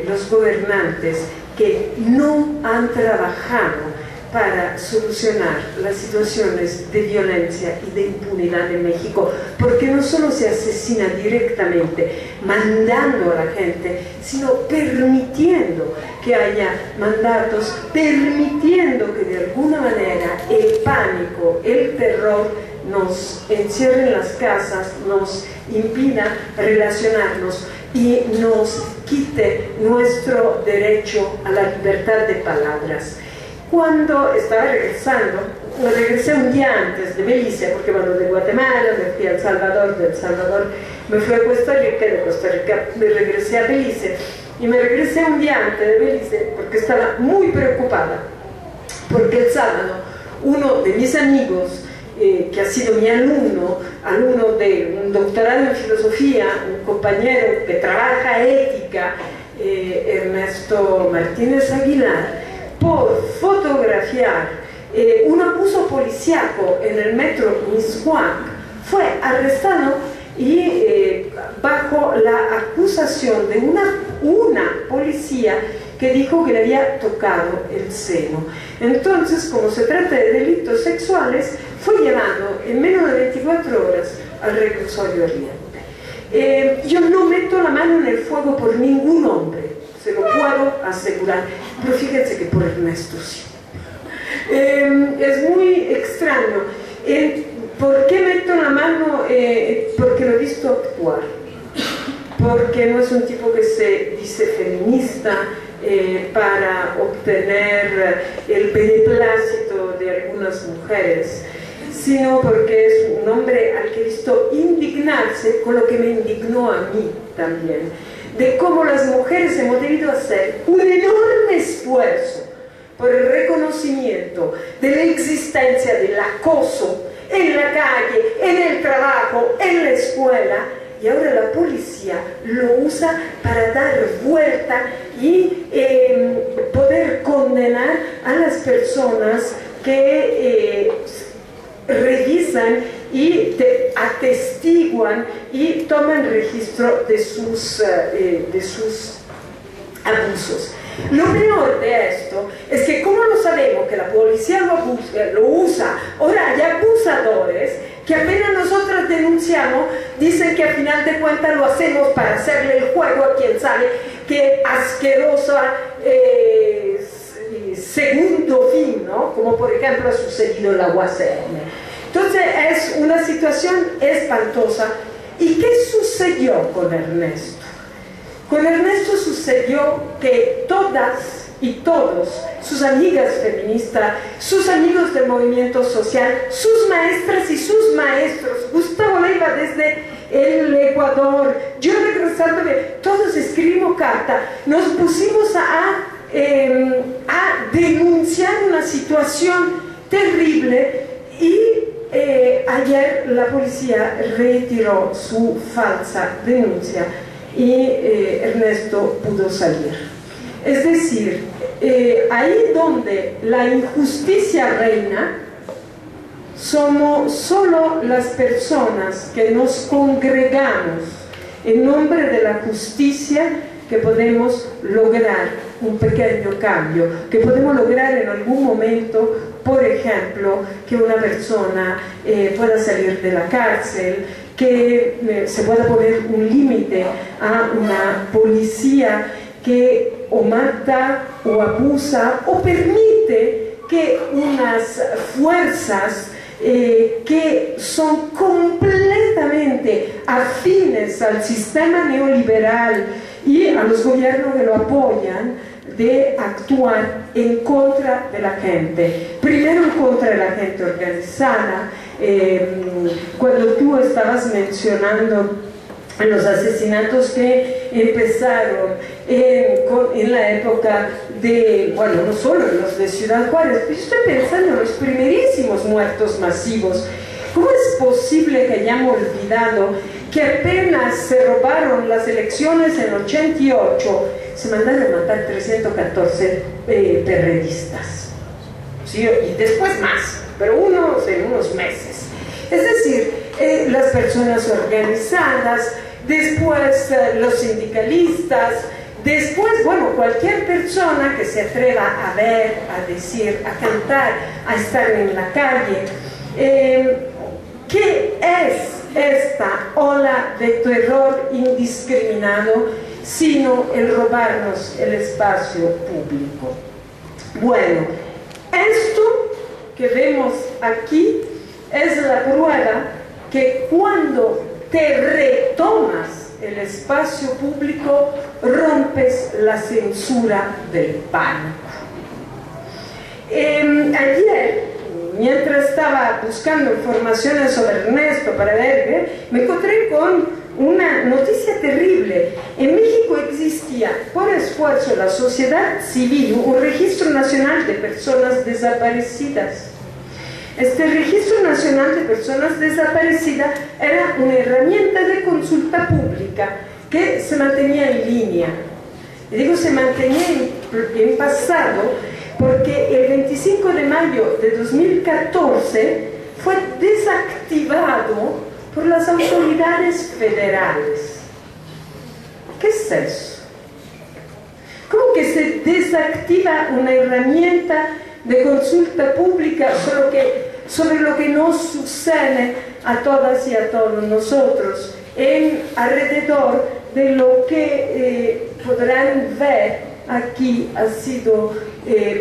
los gobernantes que no han trabajado para solucionar las situaciones de violencia y de impunidad en México, porque no solo se asesina directamente mandando a la gente, sino permitiendo que haya mandatos, permitiendo que de alguna manera el pánico, el terror nos encierre en las casas, nos impida relacionarnos y nos quite nuestro derecho a la libertad de palabras. Cuando estaba regresando, regresé un día antes de Belice, porque bueno, de Guatemala me fui a El Salvador, de El Salvador me fui a Costa Rica, de Costa Rica me regresé a Belice, y me regresé un día antes de Belice porque estaba muy preocupada, porque el sábado uno de mis amigos, que ha sido mi alumno de un doctorado en filosofía, un compañero que trabaja ética, Ernesto Martínez Aguilar, por fotografiar un abuso policíaco en el metro Miscuac, fue arrestado y bajo la acusación de una policía que dijo que le había tocado el seno. Entonces, como se trata de delitos sexuales, fue llevado en menos de 24 horas al reclusorio Oriente. Yo no meto la mano en el fuego por ningún hombre, se lo puedo asegurar, pero fíjense que por Ernesto sí. Es muy extraño. ¿Por qué meto la mano? Porque lo he visto actuar, porque no es un tipo que se dice feminista para obtener el beneplácito de algunas mujeres, sino porque es un hombre al que he visto indignarse con lo que me indignó a mí también, de cómo las mujeres hemos debido hacer un enorme esfuerzo por el reconocimiento de la existencia del acoso en la calle, en el trabajo, en la escuela, y ahora la policía lo usa para dar vuelta y poder condenar a las personas que revisan y atestiguan y toman registro de sus abusos. Lo peor de esto es que, como lo sabemos que la policía lo usa, ahora hay abusadores que apenas nosotros denunciamos, dicen que al final de cuentas lo hacemos para hacerle el juego a quien sabe qué asquerosa segundo fin, ¿no? Como por ejemplo ha sucedido en la UACM. Entonces es una situación espantosa. ¿Y qué sucedió con Ernesto? Con Ernesto sucedió que todas y todos, sus amigas feministas, sus amigos del movimiento social, sus maestras y sus maestros, Gustavo Leiva desde el Ecuador, yo regresando, todos escribimos carta, nos pusimos a denunciar una situación terrible y ayer la policía retiró su falsa denuncia y Ernesto pudo salir. Es decir, ahí donde la injusticia reina, somos solo las personas que nos congregamos en nombre de la justicia que podemos lograr un pequeño cambio, que podemos lograr en algún momento, por ejemplo, que una persona pueda salir de la cárcel, que se pueda poner un límite a una policía que o mata o abusa o permite que unas fuerzas que son completamente afines al sistema neoliberal y a los gobiernos que lo apoyan, de actuar en contra de la gente. Primero en contra de la gente organizada. Cuando tú estabas mencionando los asesinatos que empezaron en la época de, bueno, no solo los de Ciudad Juárez, pero yo estoy pensando en los primerísimos muertos masivos. ¿Cómo es posible que hayamos olvidado que apenas se robaron las elecciones en 88, se mandaron a matar 314 periodistas? ¿Sí? Y después más, pero en unos meses. Es decir, las personas organizadas, después los sindicalistas, después, bueno, cualquier persona que se atreva a ver, a decir, a cantar, a estar en la calle. ¿Qué es esta ola de terror indiscriminado sino el robarnos el espacio público? Bueno, esto que vemos aquí es la prueba que cuando te retomas el espacio público rompes la censura del pánico. Ayer, mientras estaba buscando informaciones sobre Ernesto para ver, me encontré con una noticia terrible. En México existía, por esfuerzo de la sociedad civil, un registro nacional de personas desaparecidas. Este registro nacional de personas desaparecidas era una herramienta de consulta pública que se mantenía en línea. Y digo se mantenía en pasado porque el 25 de mayo de 2014 fue desactivado por las autoridades federales. ¿Qué es eso? ¿Cómo que se desactiva una herramienta de consulta pública sobre lo que nos sucede a todas y a todos nosotros alrededor de lo que podrán ver aquí ha sido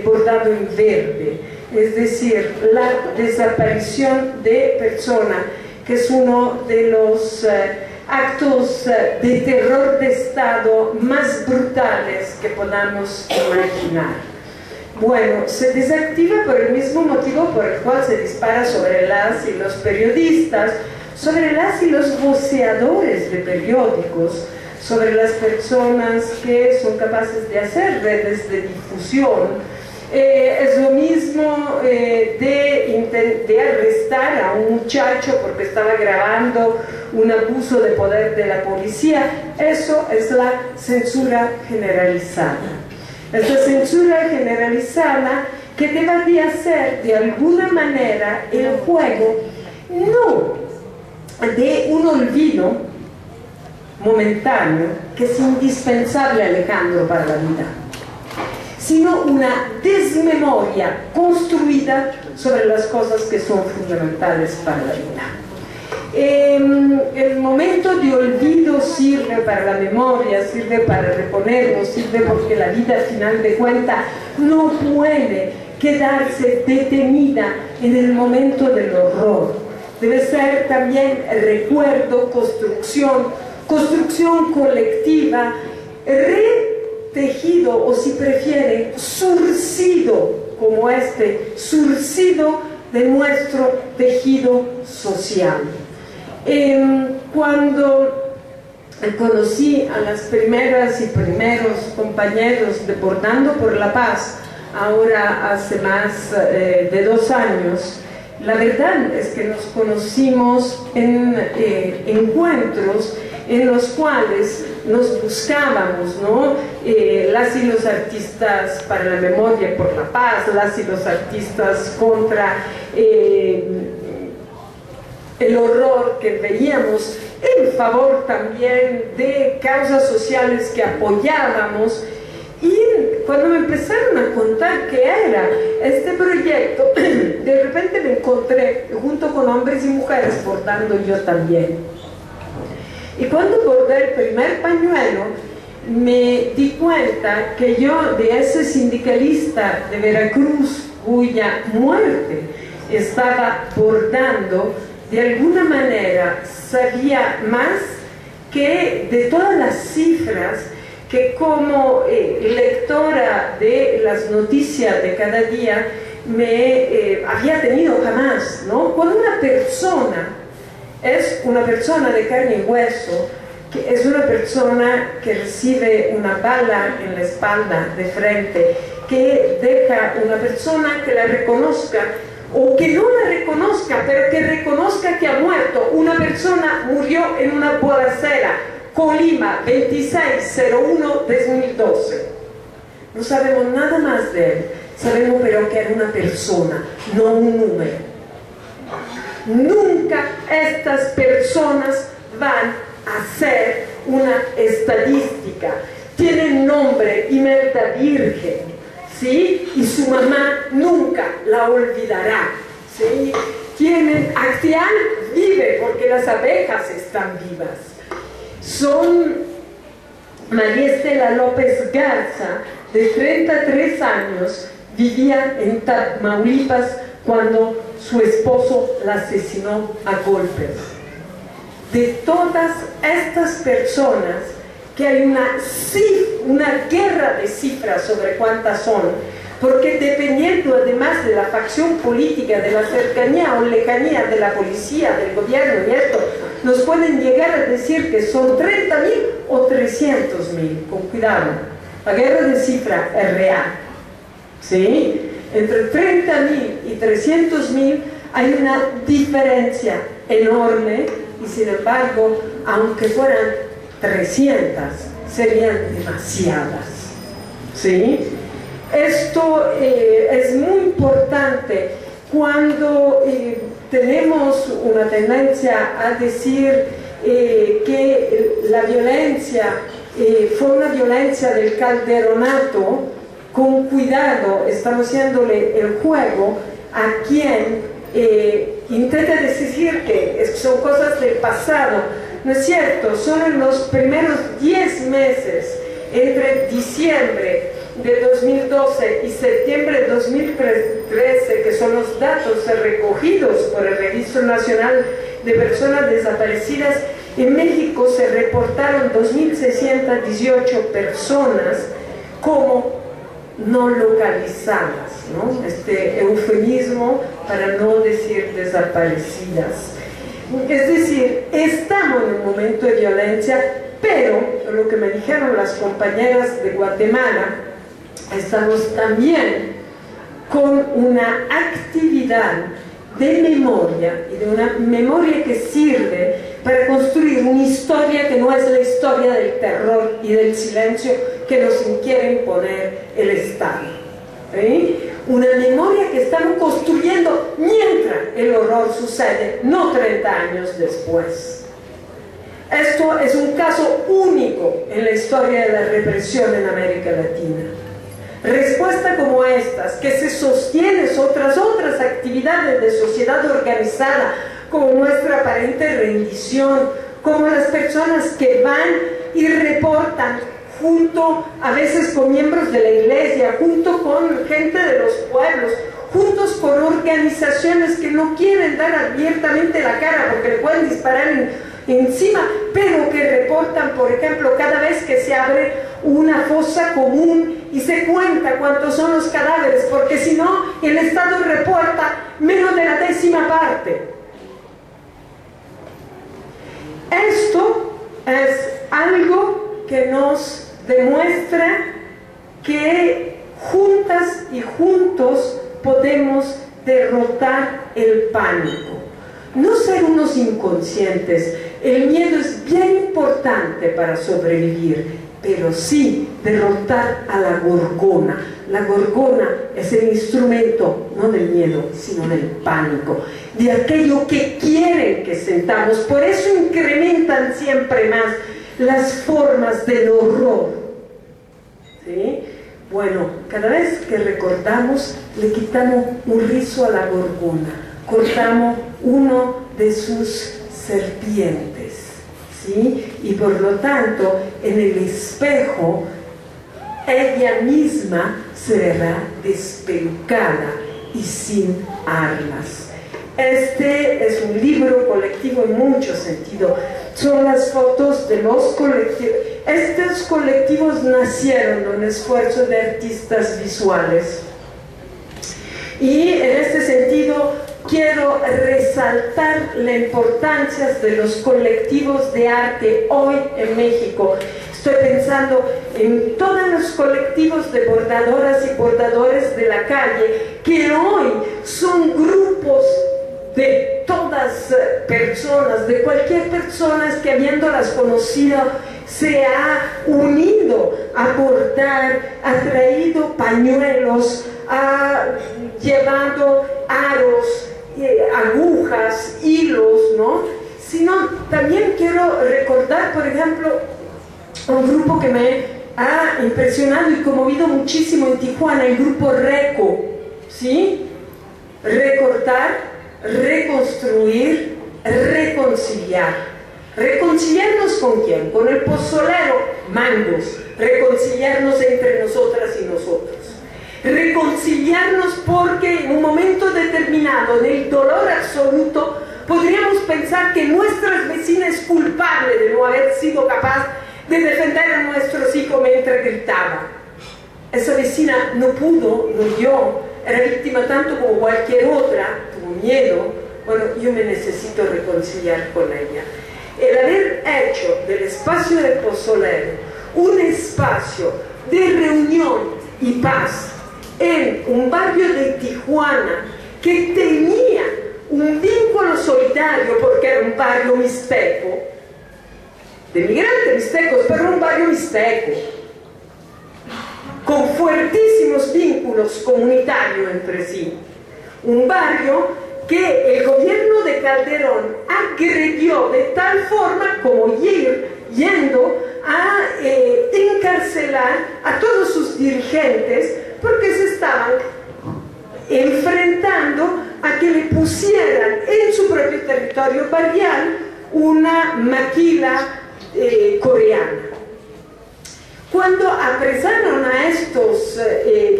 bordado en verde, es decir, la desaparición de personas, que es uno de los actos de terror de Estado más brutales que podamos imaginar. Bueno, se desactiva por el mismo motivo por el cual se dispara sobre las y los periodistas, sobre las y los voceadores de periódicos, sobre las personas que son capaces de hacer redes de difusión. Es lo mismo de arrestar a un muchacho porque estaba grabando un abuso de poder de la policía. Eso es la censura generalizada. Esta censura generalizada que debería ser de alguna manera el juego no de un olvido momentáneo que es indispensable, Alejandro, para la vida, sino una desmemoria construida sobre las cosas que son fundamentales para la vida. El momento de olvido sirve para la memoria, sirve para reponernos, sirve porque la vida, al final de cuentas, no puede quedarse detenida en el momento del horror. Debe ser también recuerdo, construcción colectiva, retejido, o si prefieren, surcido, como surcido de nuestro tejido social. Cuando conocí a las primeras y primeros compañeros de Bordando por la Paz, ahora hace más de 2 años, la verdad es que nos conocimos en encuentros en los cuales nos buscábamos, ¿no? Las y los artistas para la memoria por la paz, las y los artistas contra el horror que veíamos, en favor también de causas sociales que apoyábamos. Y cuando me empezaron a contar qué era este proyecto, de repente me encontré junto con hombres y mujeres bordando yo también. Y cuando bordé el primer pañuelo, me di cuenta que yo, de ese sindicalista de Veracruz, cuya muerte estaba bordando, de alguna manera sabía más que de todas las cifras que como lectora de las noticias de cada día me había tenido jamás, ¿no? Cuando una persona es una persona de carne y hueso, que es una persona que recibe una bala en la espalda de frente, que deja una persona que la reconozca o que no la reconozca, pero que reconozca que ha muerto. Una persona murió en una balacera, Colima, 26/01/2012. No sabemos nada más de él, sabemos pero que era una persona, no un número. Nunca estas personas van a ser una estadística. Tienen nombre, Imelda Virgen, ¿sí? Y su mamá nunca la olvidará, ¿sí? Tienen, Actial vive porque las abejas están vivas. Son María Estela López Garza, de 33 años, vivía en Tamaulipas cuando su esposo la asesinó a golpes. De todas estas personas, que hay una guerra de cifras sobre cuántas son, porque dependiendo además de la facción política, de la cercanía o lejanía de la policía, del gobierno y esto, nos pueden llegar a decir que son 30.000 o 300.000, con cuidado. La guerra de cifra es real, ¿sí? Entre 30.000 y 300.000 hay una diferencia enorme y sin embargo, aunque fueran 300, serían demasiadas, ¿sí? Esto es muy importante cuando tenemos una tendencia a decir que la violencia fue una violencia del calderonato. Con cuidado, estamos haciéndole el juego a quien intenta decir que son cosas del pasado. No es cierto, son en los primeros 10 meses, entre diciembre de 2012 y septiembre de 2013, que son los datos recogidos por el Registro Nacional de Personas Desaparecidas, en México se reportaron 2.618 personas como no localizadas, ¿no? Este eufemismo para no decir desaparecidas. Es decir, estamos en un momento de violencia, pero lo que me dijeron las compañeras de Guatemala, estamos también con una actividad de memoria, y de una memoria que sirve para construir una historia que no es la historia del terror y del silencio que nos quiere imponer el Estado, ¿sí? Una memoria que estamos construyendo mientras el horror sucede, no 30 años después. Esto es un caso único en la historia de la represión en América Latina. Respuestas como estas, que se sostienen otras actividades de sociedad organizada, como nuestra aparente rendición, como las personas que van y reportan junto a veces con miembros de la iglesia, junto con gente de los pueblos, juntos con organizaciones que no quieren dar abiertamente la cara porque le pueden disparar encima, pero que reportan, por ejemplo, cada vez que se abre una fosa común y se cuenta cuántos son los cadáveres, porque si no, el Estado reporta menos de la 10ª parte. Esto es algo que nos demuestra que juntas y juntos podemos derrotar el pánico. No ser unos inconscientes. El miedo es bien importante para sobrevivir, pero sí derrotar a la gorgona. La gorgona es el instrumento no del miedo, sino del pánico, de aquello que quieren que sentamos. Por eso incrementan siempre más las formas del horror, ¿sí? Bueno, cada vez que recordamos, le quitamos un rizo a la gorgona, cortamos uno de sus serpientes, ¿sí? Y por lo tanto, en el espejo, ella misma se verá despelucada y sin armas. Este es un libro colectivo en mucho sentido. Son las fotos de los colectivos. Estos colectivos nacieron de un esfuerzo de artistas visuales. Y en este sentido quiero resaltar la importancia de los colectivos de arte hoy en México. Estoy pensando en todos los colectivos de bordadoras y bordadores de la calle, que hoy son grupos de todas personas, de cualquier persona que habiéndolas conocido se ha unido a bordar, ha traído pañuelos, ha llevado aros agujas, hilos, ¿no? Sino también quiero recordar, por ejemplo, un grupo que me ha impresionado y conmovido muchísimo en Tijuana, el grupo RECO, ¿sí? Recortar, reconstruir, reconciliar. ¿Reconciliarnos con quién? Con el pozolero, mangos. Reconciliarnos entre nosotras y nosotros. Reconciliarnos porque en un momento determinado, en el dolor absoluto, podríamos pensar que nuestra vecina es culpable de no haber sido capaz de defender a nuestros hijos mientras gritaba. Esa vecina no pudo, no dio, era víctima tanto como cualquier otra, tuvo miedo. Bueno, yo me necesito reconciliar con ella. El haber hecho del espacio del pozolero un espacio de reunión y paz en un barrio de Tijuana que tenía un vínculo solidario porque era un barrio mixteco, de migrantes mixtecos, pero un barrio mixteco, con fuertísimos vínculos comunitarios entre sí. Un barrio que el gobierno de Calderón agredió de tal forma como yendo a encarcelar a todos sus dirigentes porque se estaban enfrentando a que le pusieran en su propio territorio barrial una maquila coreana. Cuando apresaron a estos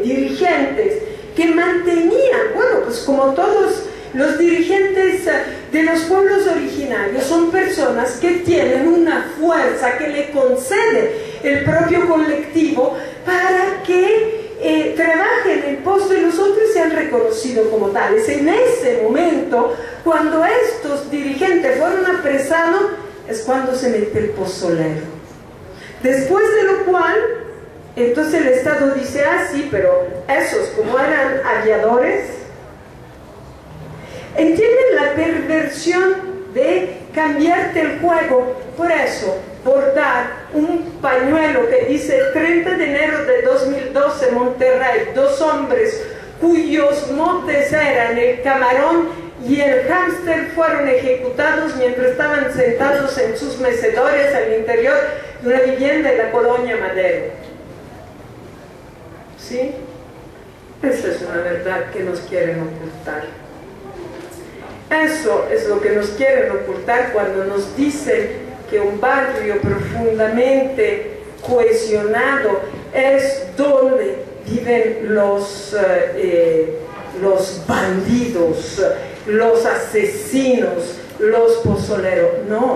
dirigentes que mantenían, bueno, pues como todos los dirigentes de los pueblos originarios son personas que tienen una fuerza que le concede el propio colectivo para que trabajen en pos de los otros y sean reconocidos como tales. En ese momento, cuando estos dirigentes fueron apresados, es cuando se mete el pozolero. Después de lo cual, entonces el Estado dice, ah, sí, pero esos como eran aviadores, ¿entienden la perversión de cambiarte el juego? Por eso, bordar un pañuelo que dice 30 de enero de 2012, Monterrey, 2 hombres cuyos motes eran el camarón y el hámster fueron ejecutados mientras estaban sentados en sus mecedores al interior de una vivienda en la colonia Madero. ¿Sí? Esa es una verdad que nos quieren ocultar. Eso es lo que nos quieren ocultar cuando nos dicen que un barrio profundamente cohesionado es donde viven los bandidos, los asesinos, los pozoleros. No,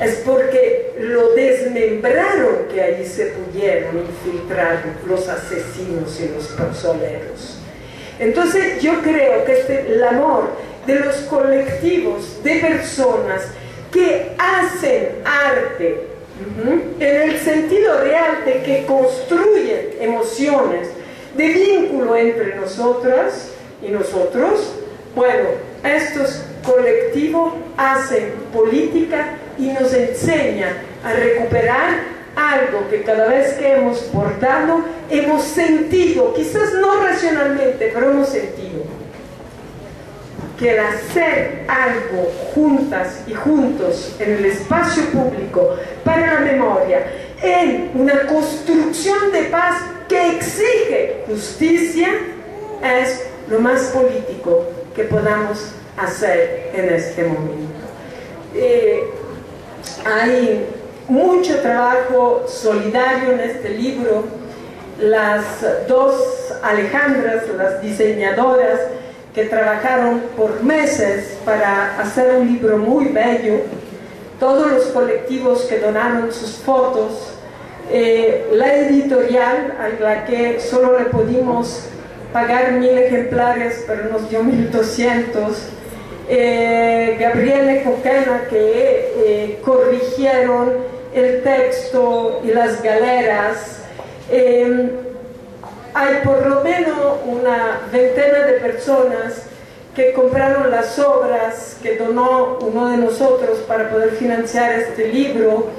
es porque lo desmembraron que ahí se pudieron infiltrar los asesinos y los pozoleros. Entonces yo creo que el amor de los colectivos de personas que hacen arte, en el sentido real de que construyen emociones de vínculo entre nosotras y nosotros, bueno, estos colectivos hacen política y nos enseñan a recuperar algo que cada vez que hemos bordado hemos sentido, quizás no racionalmente, pero hemos sentido que el hacer algo juntas y juntos en el espacio público para la memoria, en una construcción de paz que exige justicia, es lo más político que podamos hacer en este momento. Hay mucho trabajo solidario en este libro. Las 2 Alejandras, las diseñadoras, que trabajaron por meses para hacer un libro muy bello, todos los colectivos que donaron sus fotos, la editorial a la que solo le pudimos pagar 1000 ejemplares, pero nos dio 1200, Gabriele Coquena, que corrigieron el texto y las galeras. Hay por lo menos una veintena de personas que compraron las obras que donó uno de nosotros para poder financiar este libro.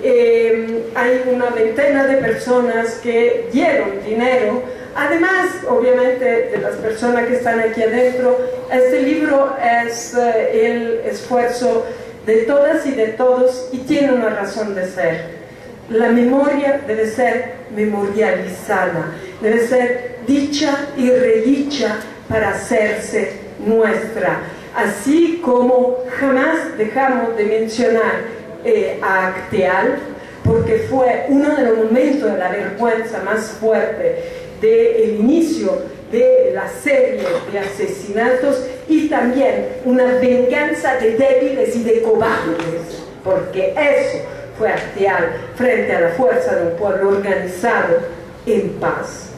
Hay una veintena de personas que dieron dinero además, obviamente, de las personas que están aquí adentro, este libro es el esfuerzo de todas y de todos y tiene una razón de ser. La memoria debe ser memorializada, debe ser dicha y redicha para hacerse nuestra. Así como jamás dejamos de mencionar a Acteal, porque fue uno de los momentos de la vergüenza más fuerte del inicio de la serie de asesinatos y también una venganza de débiles y de cobardes, porque eso fue Acteal frente a la fuerza de un pueblo organizado en paz.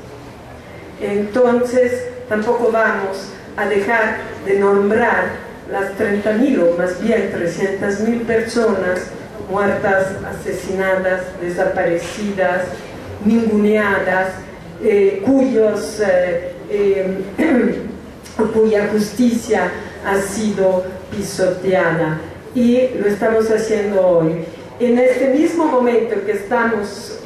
Entonces tampoco vamos a dejar de nombrar las 30.000 o más bien 300.000 personas muertas, asesinadas, desaparecidas, ninguneadas, cuya justicia ha sido pisoteada, y lo estamos haciendo hoy. En este mismo momento que estamos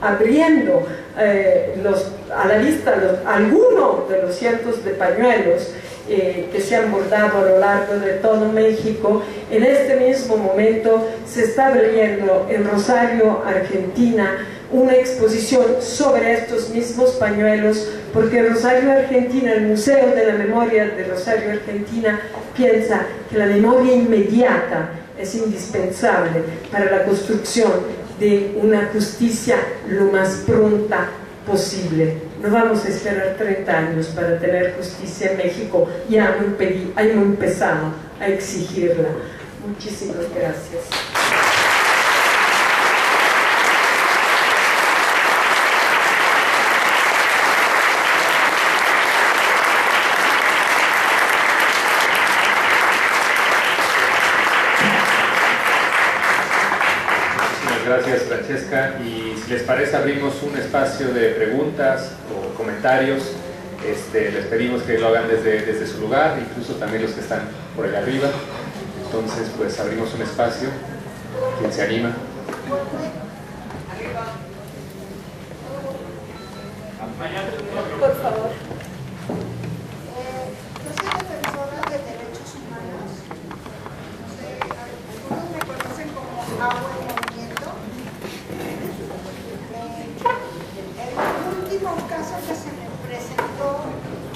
abriendo a la vista algunos de los cientos de pañuelos que se han bordado a lo largo de todo México, en este mismo momento se está abriendo en Rosario, Argentina, una exposición sobre estos mismos pañuelos, porque en Rosario, Argentina, el Museo de la Memoria de Rosario, Argentina, piensa que la memoria inmediata es indispensable para la construcción de una justicia lo más pronta posible. No vamos a esperar 30 años para tener justicia en México, ya hemos empezado a exigirla. Muchísimas gracias. Gracias, Francesca, y si les parece abrimos un espacio de preguntas o comentarios. Les pedimos que lo hagan desde su lugar, incluso también los que están por allá arriba. Entonces pues abrimos un espacio. ¿Quién se anima? Por favor. Yo soy defensora de derechos humanos. Algunos me conocen como Agua en Movimiento. El último caso que se me presentó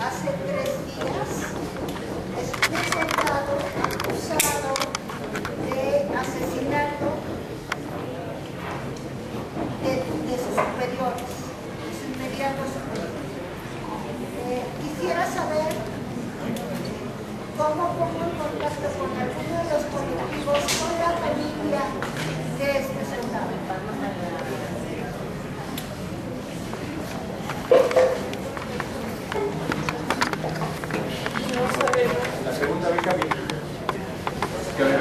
hace 3 días es un soldado acusado de asesinato de sus superiores, de sus inmediatos superiores. Quisiera saber cómo pongo en contacto con alguno de los colectivos, con la familia de este soldado. La segunda,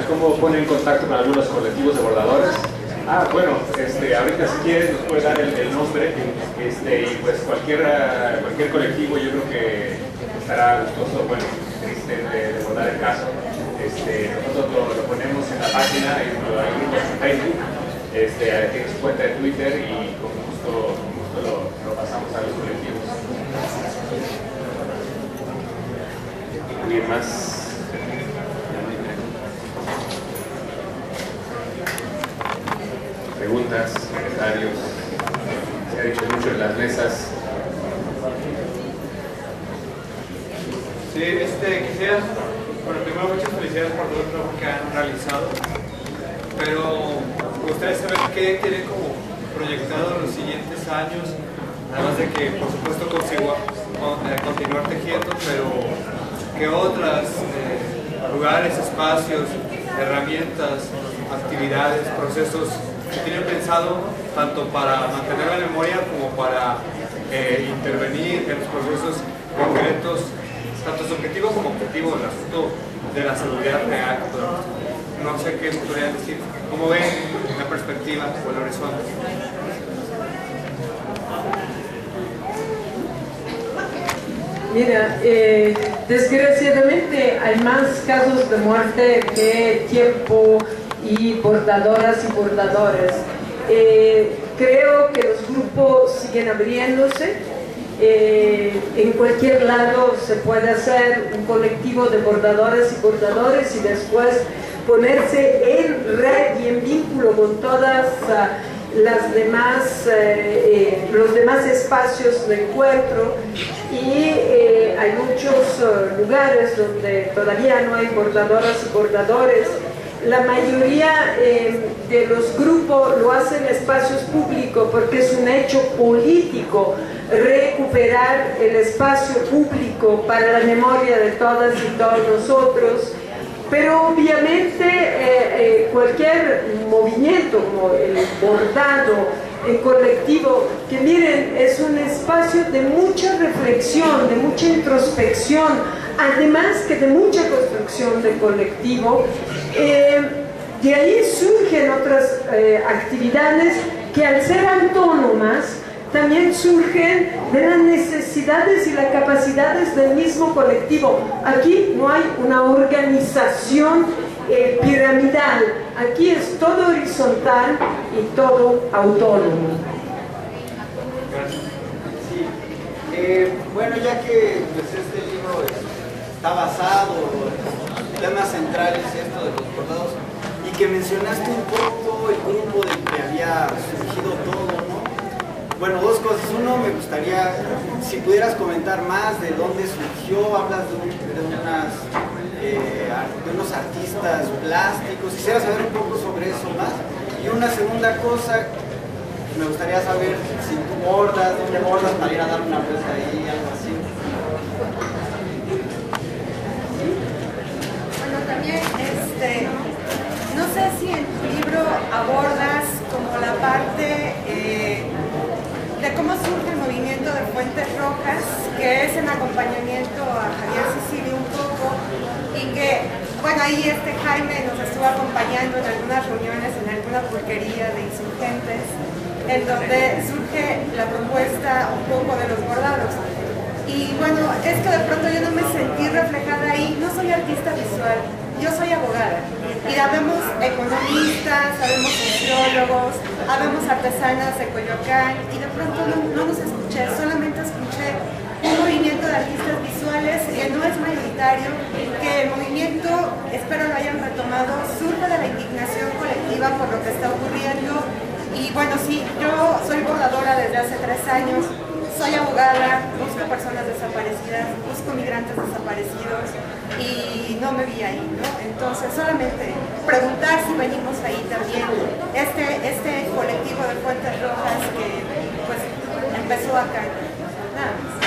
¿cómo pone en contacto con algunos colectivos de bordadores? Bueno, ahorita si quieres nos puede dar el nombre, y pues cualquier colectivo yo creo que estará gustoso, bueno, de bordar el caso. Nosotros lo ponemos en la página, hay grupos en Facebook, tiene su cuenta de Twitter y con gusto lo pasamos a los colectivos. ¿Alguien más? Preguntas, comentarios, se ha dicho mucho en las mesas. Sí, quisiera, bueno, primero muchas felicidades por todo el trabajo que han realizado, pero me gustaría saber qué tienen como proyectado en los siguientes años, además de que por supuesto consigo continuar tejiendo, pero qué otros lugares, espacios, herramientas, actividades, procesos que tienen pensado tanto para mantener la memoria como para intervenir en los procesos concretos, tanto subjetivo como objetivo, el asunto de la seguridad real. No sé qué podrían decir, cómo ven la perspectiva o el horizonte. Mira, desgraciadamente hay más casos de muerte que tiempo y bordadoras y bordadores. Creo que los grupos siguen abriéndose En cualquier lado se puede hacer un colectivo de bordadoras y bordadores y después ponerse en red y en vínculo con todas las demás, los demás espacios de encuentro, y hay muchos lugares donde todavía no hay bordadoras y bordadores. La mayoría de los grupos lo hacen en espacios públicos porque es un hecho político recuperar el espacio público para la memoria de todas y todos nosotros. Pero obviamente cualquier movimiento como el bordado en colectivo, que miren, es un espacio de mucha reflexión, de mucha introspección, además que de mucha construcción de colectivo. De ahí surgen otras actividades que, al ser autónomas, también surgen de las necesidades y las capacidades del mismo colectivo. Aquí no hay una organización piramidal, aquí es todo horizontal y todo autónomo. Sí. Bueno, ya que pues, este libro está basado, el tema central es esto de los bordados, y que mencionaste un poco el grupo del que había surgido todo, ¿no? Bueno, dos cosas. Uno, me gustaría, si pudieras comentar más de dónde surgió, hablas de unos artistas plásticos, quisiera saber un poco sobre eso más. Y una segunda cosa, me gustaría saber si tú bordas, dónde bordas para ir a dar una vuelta ahí, algo así. Bueno, también, no sé si en tu libro abordas como la parte de cómo surge el movimiento de Fuentes Rojas, que es en acompañamiento a Javier Sicilia un poco, y que, bueno, ahí Jaime nos estuvo acompañando en algunas reuniones, en alguna pulquería de insurgentes, en donde surge la propuesta un poco de los bordados. Y bueno, es que de pronto yo no me sentí reflejada ahí, no soy artista visual, yo soy abogada, y habemos economistas, habemos sociólogos, habemos artesanas de Coyoacán, y de pronto no nos escuché, solamente escuché un movimiento de artistas visuales que no es mayoritario, que el movimiento, espero lo hayan retomado, surge de la indignación colectiva por lo que está ocurriendo. Y bueno, sí, yo soy bordadora desde hace 3 años, soy abogada, busco personas desaparecidas, busco migrantes desaparecidos y no me vi ahí, ¿no? Entonces, solamente preguntar si venimos ahí también. Este colectivo de Fuentes Rojas que pues empezó acá, nada más.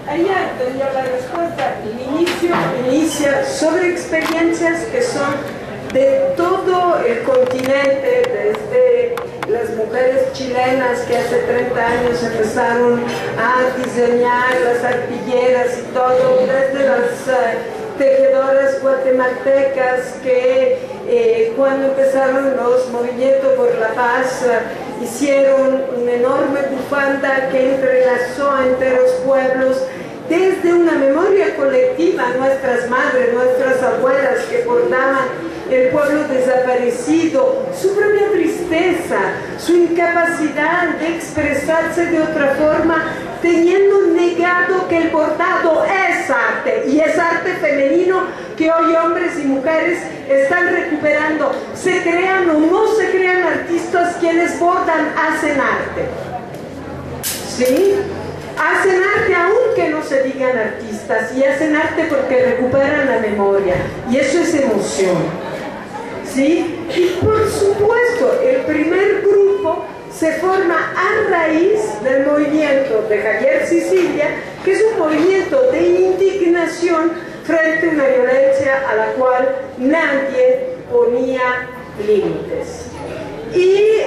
Allá tenía la respuesta. El inicio inicia sobre experiencias que son de todo el continente, desde las mujeres chilenas que hace 30 años empezaron a diseñar las arpilleras y todo, desde las tejedoras guatemaltecas que cuando empezaron los movimientos por la paz hicieron una enorme bufanda que entrelazó a enteros pueblos, desde una memoria colectiva, nuestras madres, nuestras abuelas que bordaban el pueblo desaparecido, su propia tristeza, su incapacidad de expresarse de otra forma, teniendo negado que el bordado es arte, y es arte femenino que hoy hombres y mujeres están recuperando. Se crean o no se crean artistas, quienes bordan hacen arte. ¿Sí? Hacen arte aunque no se digan artistas, y hacen arte porque recuperan la memoria, y eso es emoción. ¿Sí? Y por supuesto, el primer grupo se forma a raíz del movimiento de Javier Sicilia, que es un movimiento de indignación frente a una violencia a la cual nadie ponía límites. Y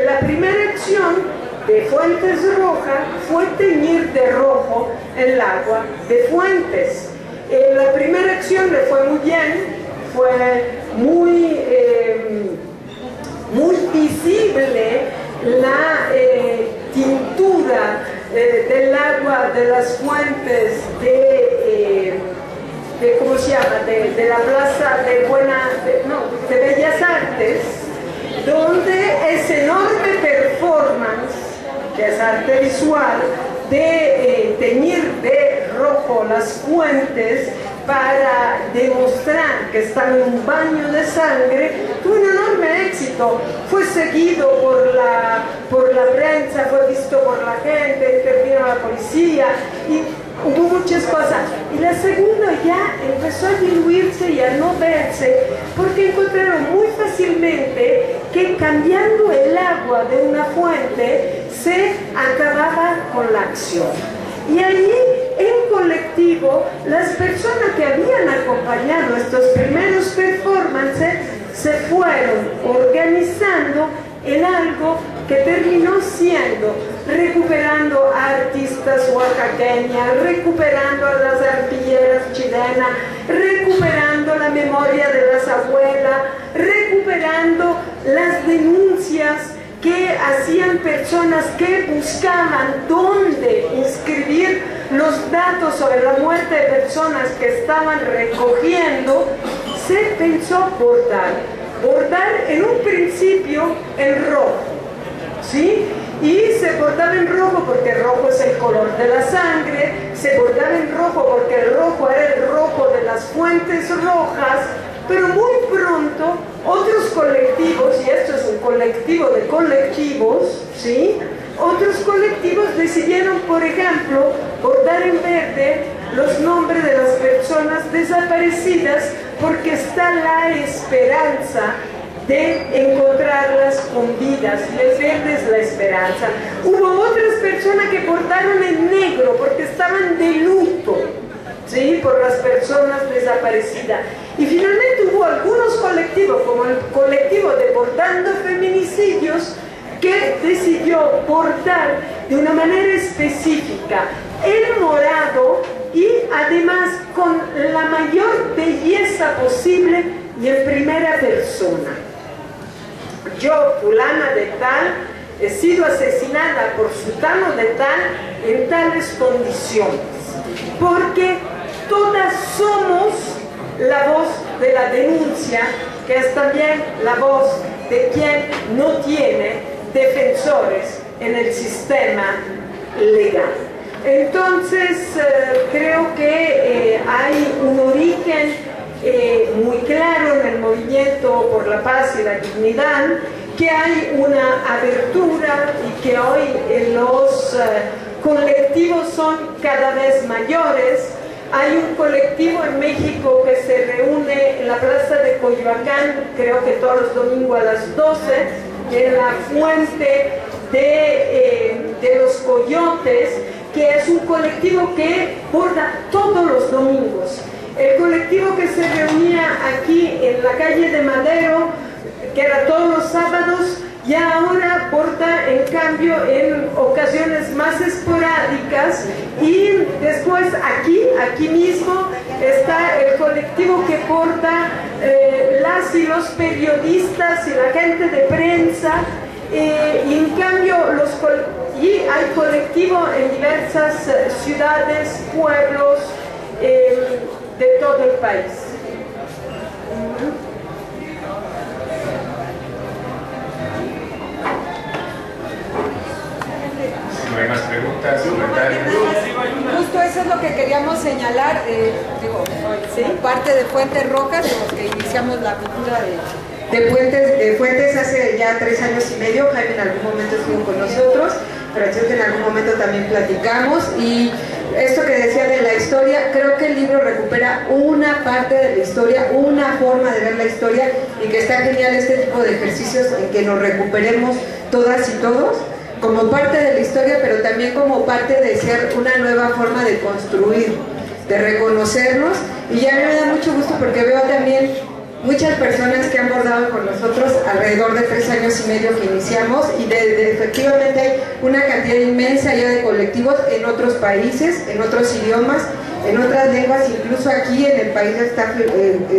la primera acción de Fuentes Rojas fue teñir de rojo el agua de Fuentes. La primera acción le fue muy bien, fue muy visible la tintura del agua de las fuentes de ¿cómo se llama? De la plaza de Bellas Artes, donde ese enorme performance, que es arte visual, de teñir de rojo las fuentes para demostrar que estaba en un baño de sangre, tuvo un enorme éxito. Fue seguido por la prensa, fue visto por la gente, intervino la policía y hubo muchas cosas. Y la segunda ya empezó a diluirse y a no verse porque encontraron muy fácilmente que cambiando el agua de una fuente se acababa con la acción. Y allí, en colectivo, las personas que habían acompañado estos primeros performances se fueron organizando en algo que terminó siendo, recuperando a artistas oaxaqueñas, recuperando a las artilleras chilenas, recuperando la memoria de las abuelas, recuperando las denuncias que hacían personas que buscaban dónde inscribir los datos sobre la muerte de personas que estaban recogiendo. Se pensó bordar en un principio en rojo, ¿sí? Y se bordaba en rojo porque el rojo es el color de la sangre, se bordaba en rojo porque el rojo era el rojo de las fuentes rojas, pero muy pronto otros colectivos, y esto es un colectivo de colectivos, ¿sí? Otros colectivos decidieron, por ejemplo, bordar en verde los nombres de las personas desaparecidas porque está la esperanza de encontrarlas con vidas, y el verde es la esperanza. Hubo otras personas que bordaron en negro porque estaban de luto, ¿sí? Por las personas desaparecidas. Y finalmente hubo algunos colectivos, como el colectivo de Bordando Feminicidios, que decidió bordar de una manera específica el morado y además con la mayor belleza posible y en primera persona. Yo, fulana de tal, he sido asesinada por sultano de tal en tales condiciones, porque todas somos la voz de la denuncia, que es también la voz de quien no tiene defensores en el sistema legal. Entonces, creo que hay un origen muy claro en el movimiento por la paz y la dignidad, que hay una abertura y que hoy los colectivos son cada vez mayores. Hay un colectivo en México que se reúne en la plaza de Coyoacán, creo que todos los domingos a las 12, en la fuente de los Coyotes, que es un colectivo que borda todos los domingos. El colectivo que se reunía aquí en la calle de Madero, que era todos los sábados, ya ahora borda en cambio en ocasiones más esporádicas. Y después aquí mismo está el colectivo que borda las y los periodistas y la gente de prensa. Y en cambio hay colectivo en diversas ciudades, pueblos de todo el país. No hay más preguntas, comentarios. Justo eso es lo que queríamos señalar, parte de Fuentes Rojas, de los que iniciamos la cultura de Fuentes hace ya 3 años y medio. Jaime en algún momento estuvo con nosotros, Francesca en algún momento también platicamos, y esto que decía de la historia, creo que el libro recupera una parte de la historia, una forma de ver la historia, y que está genial este tipo de ejercicios en que nos recuperemos todas y todos como parte de la historia, pero también como parte de ser una nueva forma de construir, de reconocernos. Y ya me da mucho gusto porque veo también muchas personas que han bordado con nosotros alrededor de 3 años y medio que iniciamos, y efectivamente hay una cantidad inmensa ya de colectivos en otros países, en otros idiomas, en otras lenguas, incluso aquí en el país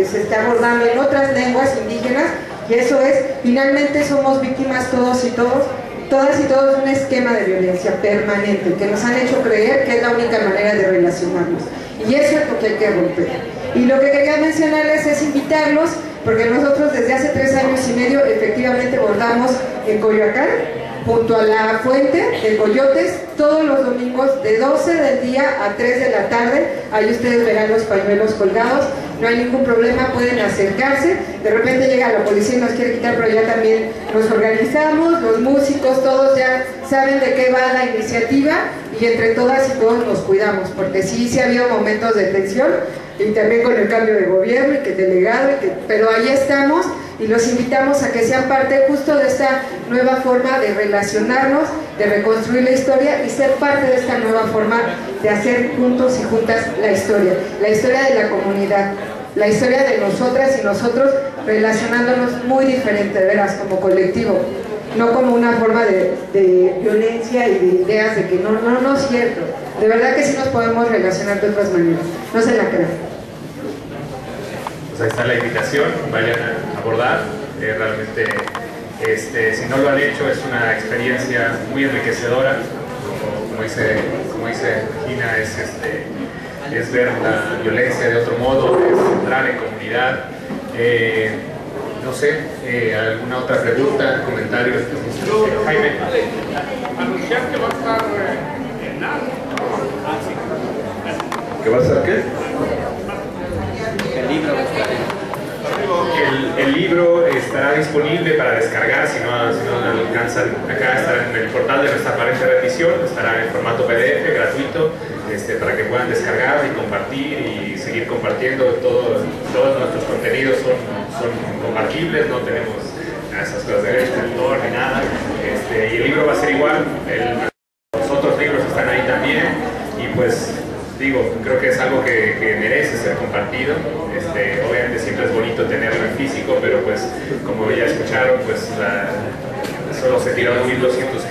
se está bordando en otras lenguas indígenas, y eso es, finalmente somos víctimas todos y todas y todos de un esquema de violencia permanente que nos han hecho creer que es la única manera de relacionarnos, y eso es lo que hay que romper. Y lo que quería mencionarles es invitarlos, porque nosotros desde hace 3 años y medio efectivamente bordamos en Coyoacán, junto a la fuente de Coyotes, todos los domingos de 12 del día a 3 de la tarde. Ahí ustedes verán los pañuelos colgados, no hay ningún problema, pueden acercarse. De repente llega la policía y nos quiere quitar, pero ya también nos organizamos, los músicos, todos ya saben de qué va la iniciativa y entre todas y todos nos cuidamos, porque sí ha habido momentos de tensión y también con el cambio de gobierno y que el delegado, pero ahí estamos y los invitamos a que sean parte justo de esta nueva forma de relacionarnos, de reconstruir la historia y ser parte de esta nueva forma de hacer juntos y juntas la historia de la comunidad, la historia de nosotras y nosotros relacionándonos muy diferente, de veras, como colectivo, no como una forma de violencia y de ideas de que no es cierto. De verdad que sí nos podemos relacionar de otras maneras, no se la crean. Pues ahí está la invitación, vayan a abordar. Realmente, si no lo han hecho, es una experiencia muy enriquecedora. Como dice Gina, es ver la violencia de otro modo, es entrar en comunidad. No sé, ¿alguna otra pregunta, comentario? Jaime. Anunciar que va a estar en algo. ¿Qué va a estar qué? El libro. El libro estará disponible para descargar, si no alcanzan, acá está en el portal de nuestra aparente rendición, estará en formato PDF gratuito, para que puedan descargar y compartir y seguir compartiendo. Todos nuestros contenidos son compartibles, no tenemos esas cosas de derecho de autor ni nada, y el libro va a ser igual, los otros libros están ahí también, y pues digo, creo que es algo que merece ser compartido. Obviamente siempre es bonito tenerlo en físico, pero pues como ya escucharon, pues solo se tiraron 1.200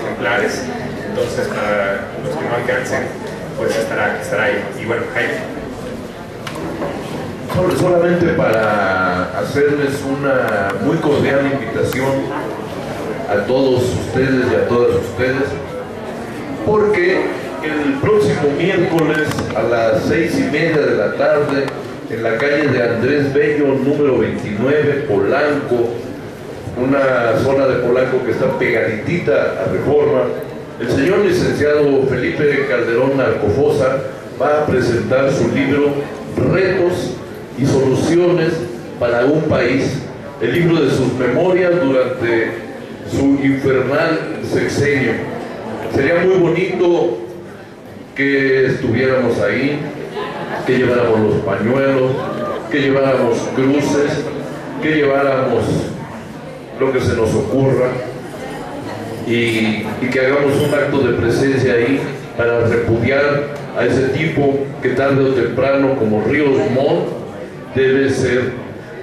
ejemplares, entonces para los que no alcancen, pues estará ahí. Y bueno, Jaime. Solamente para hacerles una muy cordial invitación a todos ustedes y a todas ustedes, porque el próximo miércoles a las 6:30 de la tarde, en la calle de Andrés Bello, número 29, Polanco, una zona de Polanco que está pegaditita a Reforma, el señor licenciado Felipe Calderón Narcofosa va a presentar su libro Retos y Soluciones para un País, el libro de sus memorias durante su infernal sexenio. Sería muy bonito que estuviéramos ahí, que lleváramos los pañuelos, que lleváramos cruces, que lleváramos lo que se nos ocurra y que hagamos un acto de presencia ahí para repudiar a ese tipo que tarde o temprano, como Ríos Montt, debe ser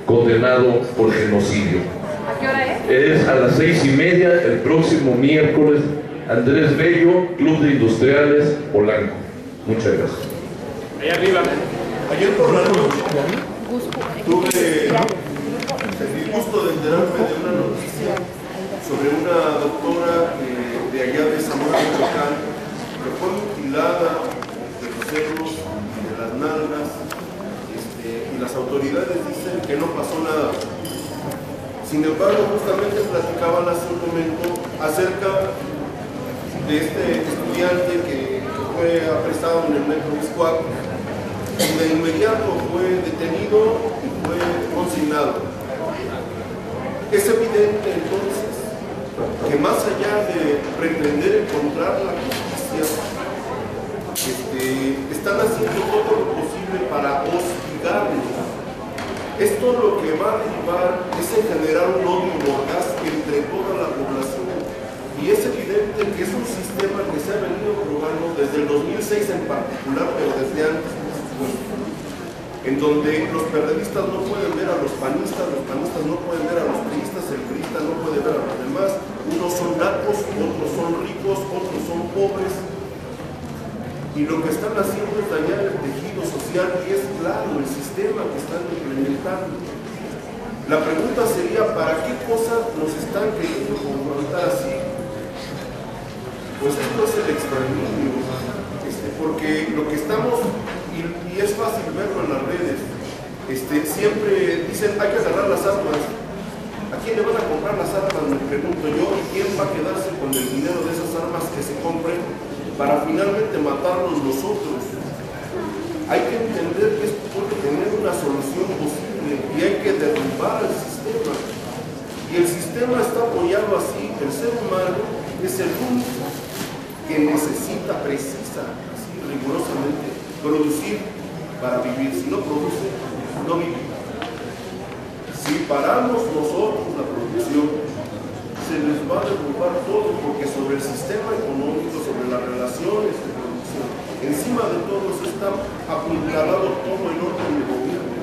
condenado por genocidio. ¿A qué hora es? Es a las 6:30 el próximo miércoles, Andrés Bello, Club de Industriales, Polanco. Muchas gracias. Allá arriba. Ayer por la noche tuve el gusto de enterarme de una noticia sobre una doctora de allá de Zamora, Michoacán, que fue mutilada de los cerros y de las nalgas, y las autoridades dicen que no pasó nada. Sin embargo, justamente platicaban hace un momento acerca de este estudiante que fue apresado en el metro Miscuac y de inmediato fue detenido y fue consignado. Es evidente entonces que más allá de pretender encontrar la justicia, están haciendo todo lo posible para hostigarnos. Esto lo que va a derivar es en generar un odio mordaz entre toda la población. Y es evidente que es un sistema que se ha venido probando desde el 2006 en particular, pero desde antes, en donde los periodistas no pueden ver a los panistas no pueden ver a los priistas, el priista no puede ver a los demás. Unos son nacos, otros son ricos, otros son pobres. Y lo que están haciendo es dañar el tejido social y es claro el sistema que están implementando. La pregunta sería, ¿para qué cosa nos están queriendo confrontar así? Pues esto es el exterminio, porque lo que estamos, y es fácil verlo en las redes, siempre dicen hay que agarrar las armas, ¿A quién le van a comprar las armas? Me pregunto yo. ¿Y quién va a quedarse con el dinero de esas armas que se compren para finalmente matarnos nosotros? Hay que entender que esto puede tener una solución posible y hay que derrumbar el sistema. Y el sistema está apoyado así. El ser humano es el único que precisa, así rigurosamente, producir para vivir. Si no produce, no vive. Si paramos nosotros la producción, se les va a derrumbar todo, porque sobre el sistema económico, sobre las relaciones de producción, encima de todo está apuntalado todo el orden de gobierno.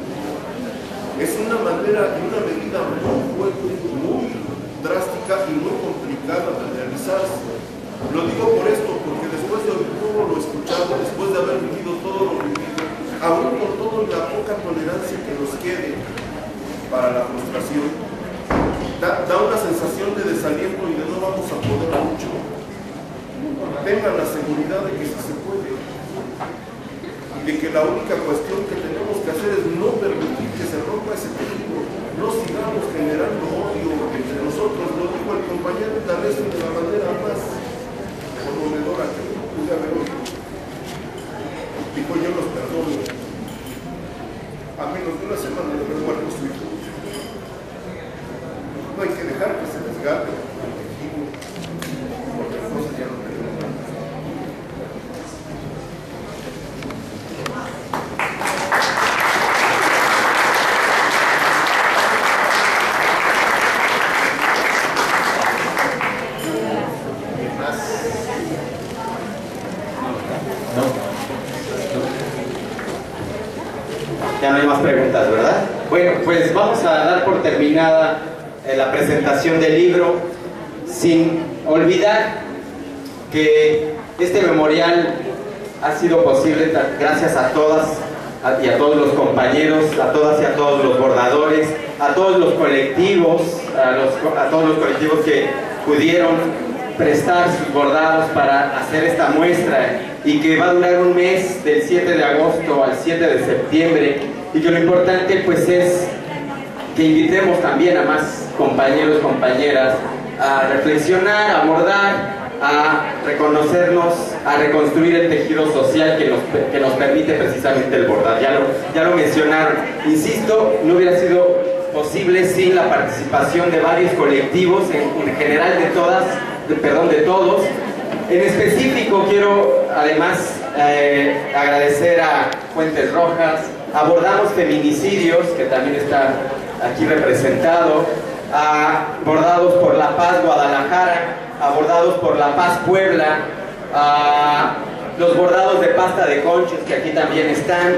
Es una manera y una medida muy fuerte, muy drástica y muy complicada de realizarse. Lo digo por esto, porque después de oír todo lo escuchado, después de haber vivido todo lo vivido, aún con toda la poca tolerancia que nos quede para la frustración, da una sensación de desaliento y de no vamos a poder mucho. Tengan la seguridad de que sí se puede, y de que la única cuestión que tenemos que hacer es no permitir que se rompa ese tejido, no sigamos generando odio entre nosotros. Lo dijo el compañero D'Alessio de la manera más conmovedora que pude haber oído. Dijo: yo los perdono, a menos de una semana de haber muerto su hijo. No hay que dejar que se desgarre el tejido, porque las cosas ya no tenemos. Ya no hay más preguntas, ¿verdad? Bueno, pues vamos a dar por terminada la presentación del libro, sin olvidar que este memorial ha sido posible gracias a todas y a todos los compañeros, a todas y a todos los bordadores, a todos los colectivos, a todos los colectivos que pudieron prestar sus bordados para hacer esta muestra, y que va a durar un mes, del 7 de agosto al 7 de septiembre, y que lo importante pues es que invitemos también a más compañeros, compañeras a reflexionar, a bordar, a reconocernos, a reconstruir el tejido social que nos permite precisamente el bordar. Ya lo mencionaron. Insisto, no hubiera sido posible sin la participación de varios colectivos, en general de todos. En específico quiero además agradecer a Fuentes Rojas, a Bordamos Feminicidios, que también está aquí representado, a Bordados por la Paz Guadalajara, a Bordados por la Paz Puebla, a los bordados de pasta de conchos, que aquí también están,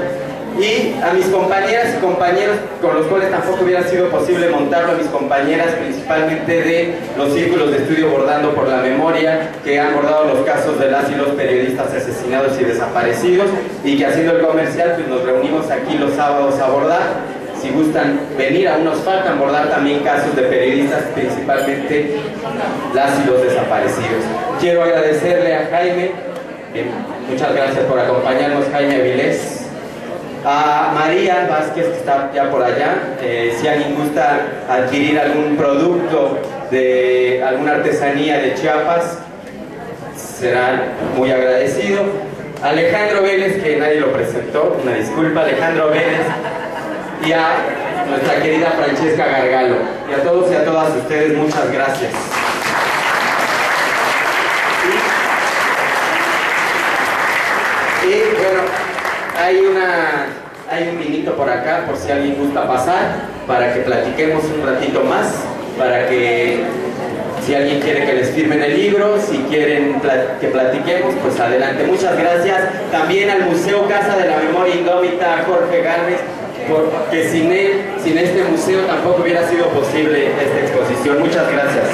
y a mis compañeras y compañeros con los cuales tampoco hubiera sido posible montarlo, a mis compañeras principalmente de los círculos de estudio Bordando por la Memoria, que han bordado los casos de las y los periodistas asesinados y desaparecidos, y que haciendo el comercial pues nos reunimos aquí los sábados a bordar. Si gustan venir, aún nos faltan bordar también casos de periodistas, principalmente las y los desaparecidos. Quiero agradecerle a Jaime, muchas gracias por acompañarnos, Jaime Avilés, a María Vázquez, que está ya por allá. Si alguien gusta adquirir algún producto de alguna artesanía de Chiapas, será muy agradecido. Alejandro Vélez, que nadie lo presentó, una disculpa, Alejandro Vélez, y a nuestra querida Francesca Gargalo, y a todos y a todas ustedes, muchas gracias. Y bueno, hay un vinito por acá, por si alguien gusta pasar, para que platiquemos un ratito más, para que si alguien quiere que les firmen el libro, si quieren que platiquemos, pues adelante. Muchas gracias también al Museo Casa de la Memoria Indómita, Jorge Gámez, porque sin él, sin este museo tampoco hubiera sido posible esta exposición. Muchas gracias.